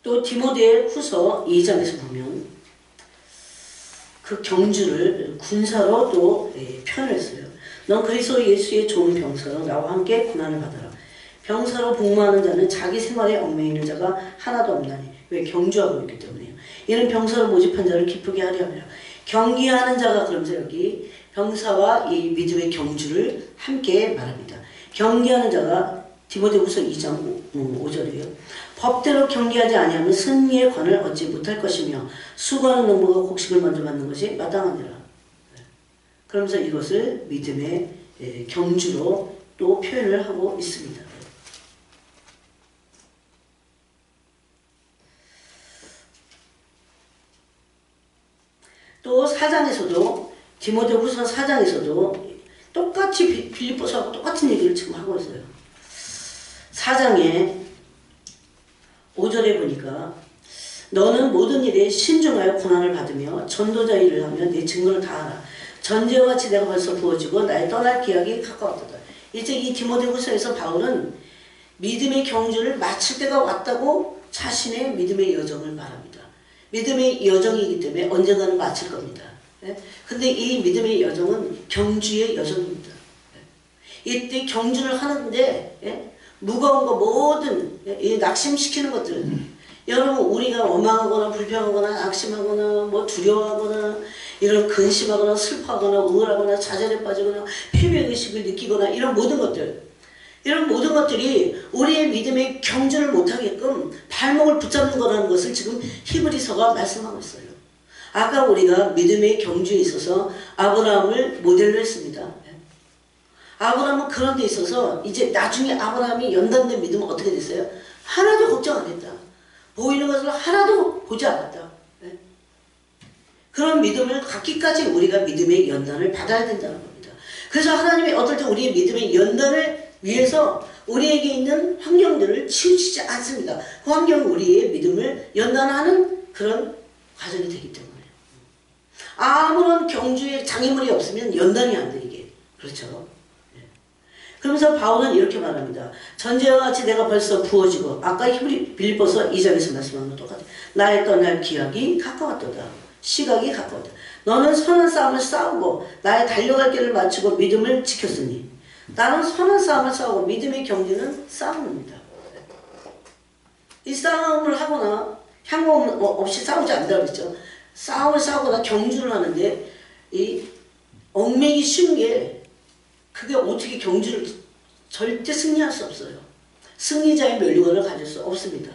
또 디모데 후서 2장에서 보면 그 경주를 군사로 또 표현했어요. 넌 그리스도 예수의 좋은 병사로 나와 함께 고난을 받아라. 병사로 복무하는 자는 자기 생활에 얽매이는 자가 하나도 없나니. 왜? 경주하고 있기 때문에요. 이는 병사로 모집한 자를 기쁘게 하려 함이라. 경기하는 자가 그러면서 여기 병사와 이 믿음의 경주를 함께 말합니다. 경기하는 자가 디모데후서 2장 5절이에요. 법대로 경계하지 아니하면 승리의 관을 얻지 못할 것이며 수고하는 농부가 곡식을 먼저 받는 것이 마땅하니라. 그러면서 이것을 믿음의 경주로 또 표현을 하고 있습니다. 또 4장에서도 디모데후서 4장에서도 똑같이 빌립보서하고 똑같은 얘기를 지금 하고 있어요. 4장에 5절에 보니까 너는 모든 일에 신중하여 고난을 받으며 전도자 일을 하며 내 증거를 다하라. 전제와 같이 내가 벌써 부어지고 나의 떠날 기약이 가까웠다. 이제 이 디모데후서에서 바울은 믿음의 경주를 마칠 때가 왔다고 자신의 믿음의 여정을 말합니다. 믿음의 여정이기 때문에 언젠가는 마칠 겁니다. 예? 근데 이 믿음의 여정은 경주의 여정입니다. 예? 이때 경주를 하는데 예? 무거운 거 모든 예? 낙심시키는 것들 여러분 우리가 원망하거나 불평하거나 낙심하거나 뭐 두려워하거나 이런 근심하거나 슬퍼하거나 우울하거나 좌절에 빠지거나 패배의식을 느끼거나 이런 모든 것들이 우리의 믿음의 경주를 못하게끔 발목을 붙잡는 거라는 것을 지금 히브리서가 말씀하고 있어요. 아까 우리가 믿음의 경주에 있어서 아브라함을 모델로 했습니다. 아브라함은 그런 데 있어서 이제 나중에 아브라함이 연단된 믿음은 어떻게 됐어요? 하나도 걱정 안 했다. 보이는 것을 하나도 보지 않았다. 그런 믿음을 갖기까지 우리가 믿음의 연단을 받아야 된다는 겁니다. 그래서 하나님이 어떨 때 우리의 믿음의 연단을 위해서 우리에게 있는 환경들을 치우치지 않습니다. 그 환경은 우리의 믿음을 연단하는 그런 과정이 되기 때문에 아무런 경주에 장애물이 없으면 연단이 안 돼 이게. 그렇죠? 그러면서 바울은 이렇게 말합니다. 전제와 같이 내가 벌써 부어지고 아까 빌립보서 2장에서 말씀한 것 똑같아요. 나의 떠날 기약이 가까웠도다. 시각이 가까웠다. 너는 선한 싸움을 싸우고 나의 달려갈 길을 마치고 믿음을 지켰으니 나는 선한 싸움을 싸우고 믿음의 경주는 싸움입니다. 이 싸움을 하거나 향후 없이 싸우지 않는다고 그랬죠. 싸움을 싸우거나 경주를 하는데 이 얽매기 쉬운 게 그게 어떻게 경주를 절대 승리할 수 없어요. 승리자의 멸류관을 가질 수 없습니다.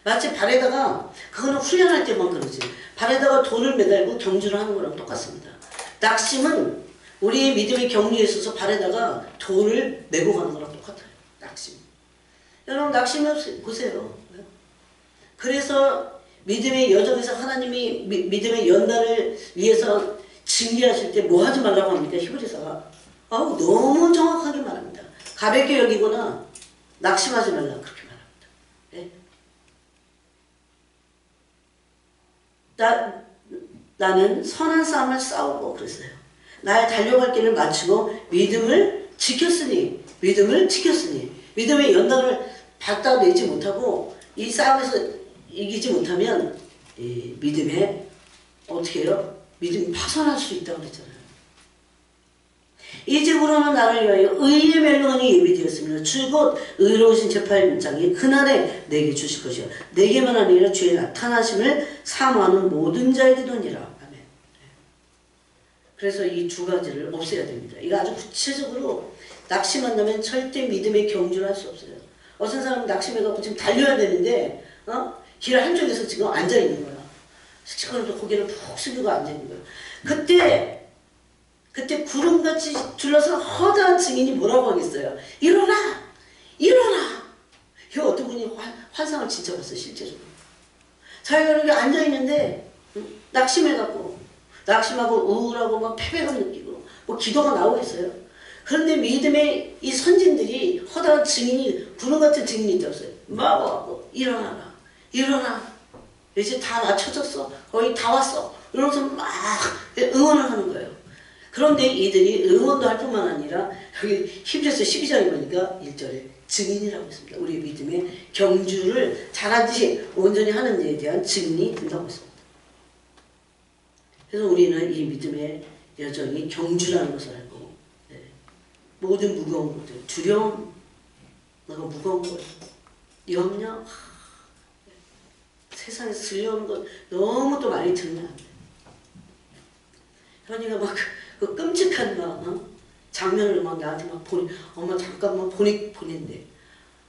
마치 발에다가 그거는 훈련할 때만 그러지 발에다가 돌을 매달고 경주를 하는 거랑 똑같습니다. 낙심은 우리의 믿음의 경주에 있어서 발에다가 돌을 메고 가는 거랑 똑같아요. 낙심. 여러분 낙심을 보세요. 그래서 믿음의 여정에서 하나님이 믿음의 연단을 위해서 징계하실 때 뭐 하지 말라고 합니까? 히브리서가 너무 정확하게 말합니다. 가볍게 여기거나 낙심하지 말라 그렇게 말합니다. 네? 나는 선한 싸움을 싸우고 그랬어요. 나의 달려갈 길을 마치고 믿음을 지켰으니 믿음의 연단을 받다 내지 못하고 이 싸움에서 이기지 못하면 이 믿음에 어떻게 해요? 믿음이 파손할 수 있다고 그랬잖아요. 이제부로는 나를 위하여 의의 멸류관이 예비되었으며 주 곧 의로우신 재판장이 그날에 내게 주실 것이요 내게만 아니라 주의 나타나심을 사모하는 모든 자에게도니라. 아멘. 그래서 이 두 가지를 없애야 됩니다. 이거 아주 구체적으로 낙심한다면 절대 믿음의 경주를 할 수 없어요. 어떤 사람은 낙심해갖고 지금 달려야 되는데 길 한쪽에서 지금 앉아있는 거야. 그래도 고개를 푹 숙이고 앉아있는 거야. 그때 구름같이 둘러서 허다한 증인이 뭐라고 하겠어요? 일어나! 일어나! 이거 어떤 분이 환상을 진짜 봤어요, 실제로. 자기가 이렇게 앉아있는데, 낙심하고 우울하고 막 패배감 느끼고, 뭐 기도가 나오고 있어요. 그런데 믿음의 이 선진들이 허다한 증인이, 구름 같은 증인이 있다고 했어요. 막 와갖고, 일어나라. 일어나. 이제 다 맞춰졌어. 거의 다 왔어. 이러면서 막 응원을 하는 거예요. 그런데 이들이 응원도 할 뿐만 아니라 여기 히브리서 12장에 보니까 1절에 증인이라고 했습니다. 우리 믿음의 경주를 잘하지 온전히 하는 데에 대한 증인이 된다고 했습니다. 그래서 우리는 이 믿음의 여정이 경주라는 것을 알고 모든 무거운 것들, 두려움, 내가 무거운 것, 염려, 세상에서 들려오는 것 너무 또 많이 들으면 안 돼. 현이가 막 그 끔찍한 장면을 막 나한테 막 엄마 잠깐만 보낸대.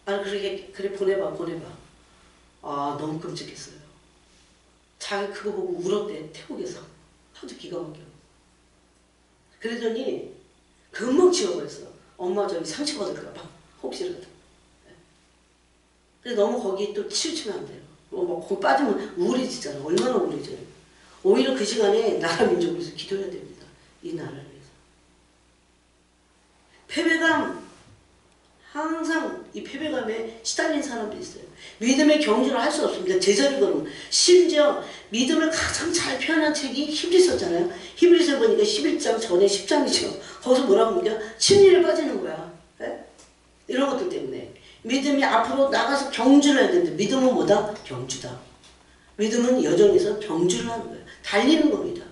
그래 보내봐. 너무 끔찍했어요. 자기 그거 보고 울었대. 태국에서 아주 기가 막혀. 그러더니 금방 지워버렸어. 엄마 저기 상처받을까봐 혹시라도. 그래서 너무 거기 또 치우치면 안 돼요. 거기 빠지면 우울해지잖아. 얼마나 우울해져요. 오히려 그 시간에 나라 민족을 위해서 기도해야 됩니다. 이 나라를 위해서. 패배감, 항상 이 패배감에 시달린 사람도 있어요. 믿음의 경주를 할 수 없습니다. 제자리 걸음. 심지어 믿음을 가장 잘 표현한 책이 히브리서잖아요. 히브리서 보니까 11장 전에 10장이죠. 거기서 뭐라고 합니까? 침륜에 빠지는 거야. 네? 이런 것들 때문에. 믿음이 앞으로 나가서 경주를 해야 되는데 믿음은 뭐다? 경주다. 믿음은 여정에서 경주를 하는 거예요. 달리는 겁니다.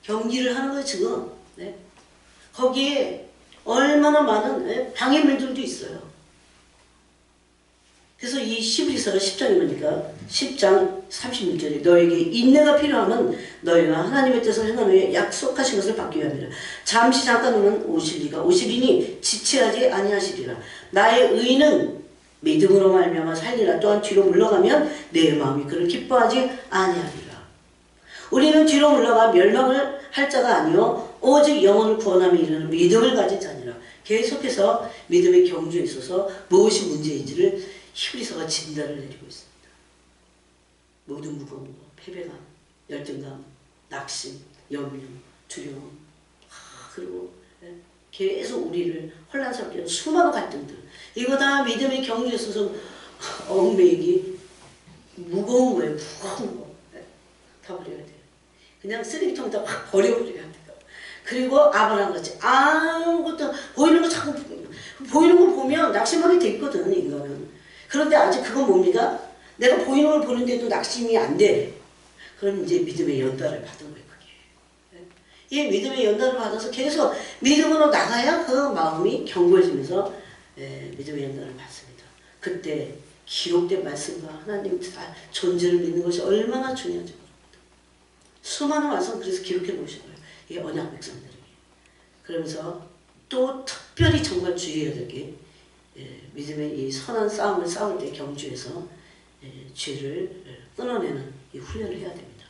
경기를 하는 거예요, 지금. 네? 거기에 얼마나 많은 방해물들도 있어요. 그래서 이 히브리서 10장에 보니까 10장 36절에 너에게 인내가 필요하면 너희가 하나님의 뜻을 행한 후에 약속하신 것을 받기 위함이라. 잠시 잠깐 후는 오시리니 지체하지 아니하시리라. 나의 의는 믿음으로 말미암아 살리라. 또한 뒤로 물러가면 내 마음이 그를 기뻐하지 아니하리라. 우리는 뒤로 물러가 멸망을 할 자가 아니요 오직 영혼을 구원함에 이르는 믿음을 가진 자니라. 계속해서 믿음의 경주에 있어서 무엇이 문제인지를 히브리서가 진단을 내리고 있습니다. 모든 무거운 거, 패배감, 열등감, 낙심, 염려, 두려움, 그리고 계속 우리를 혼란스럽게 하는 수많은 갈등들, 이거 다 믿음의 경주에 있어서 얽매이기 무거운 거예요. 무거운 거. 다 버려야 돼요. 그냥 쓰레기통에다 확 버려버려야 돼요. 그리고 아브라함 같이 아무것도 보이는 거 자꾸 보이는 거 보면 낙심하게 돼 있거든, 인간은. 그런데 아직 그건 뭡니까? 내가 보이는 걸 보는데도 낙심이 안 돼. 그럼 이제 믿음의 연단을 받은 거예요. 이 믿음의 연단을 받아서 계속 믿음으로 나가야 그 마음이 견고해지면서 믿음의 연단을 받습니다. 그때 기록된 말씀과 하나님 존재를 믿는 것이 얼마나 중요한지 모릅니다. 수많은 말씀 그래서 기록해 놓으신 거예요. 이게 언약 백성들에게. 그러면서 또 특별히 정말 주의해야 될 게 믿음의 이 선한 싸움을 싸울 때 경주에서 죄를 끊어내는 이 훈련을 해야 됩니다.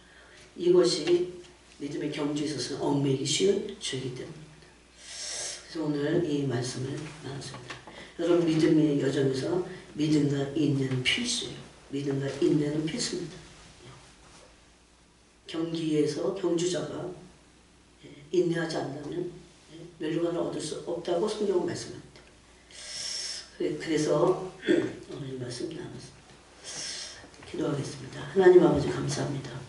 이것이 믿음의 경주에 있어서는 얽매이기 쉬운 죄이기 때문입니다. 그래서 오늘 이 말씀을 나눴습니다. 여러분, 믿음의 여정에서 믿음과 인내는 필수예요. 믿음과 인내는 필수입니다. 경기에서 경주자가 인내하지 않는다면 멸류관을 얻을 수 없다고 성경은 말씀합니다. 그래서 오늘 이 말씀 나눴습니다. 기도하겠습니다. 하나님 아버지 감사합니다.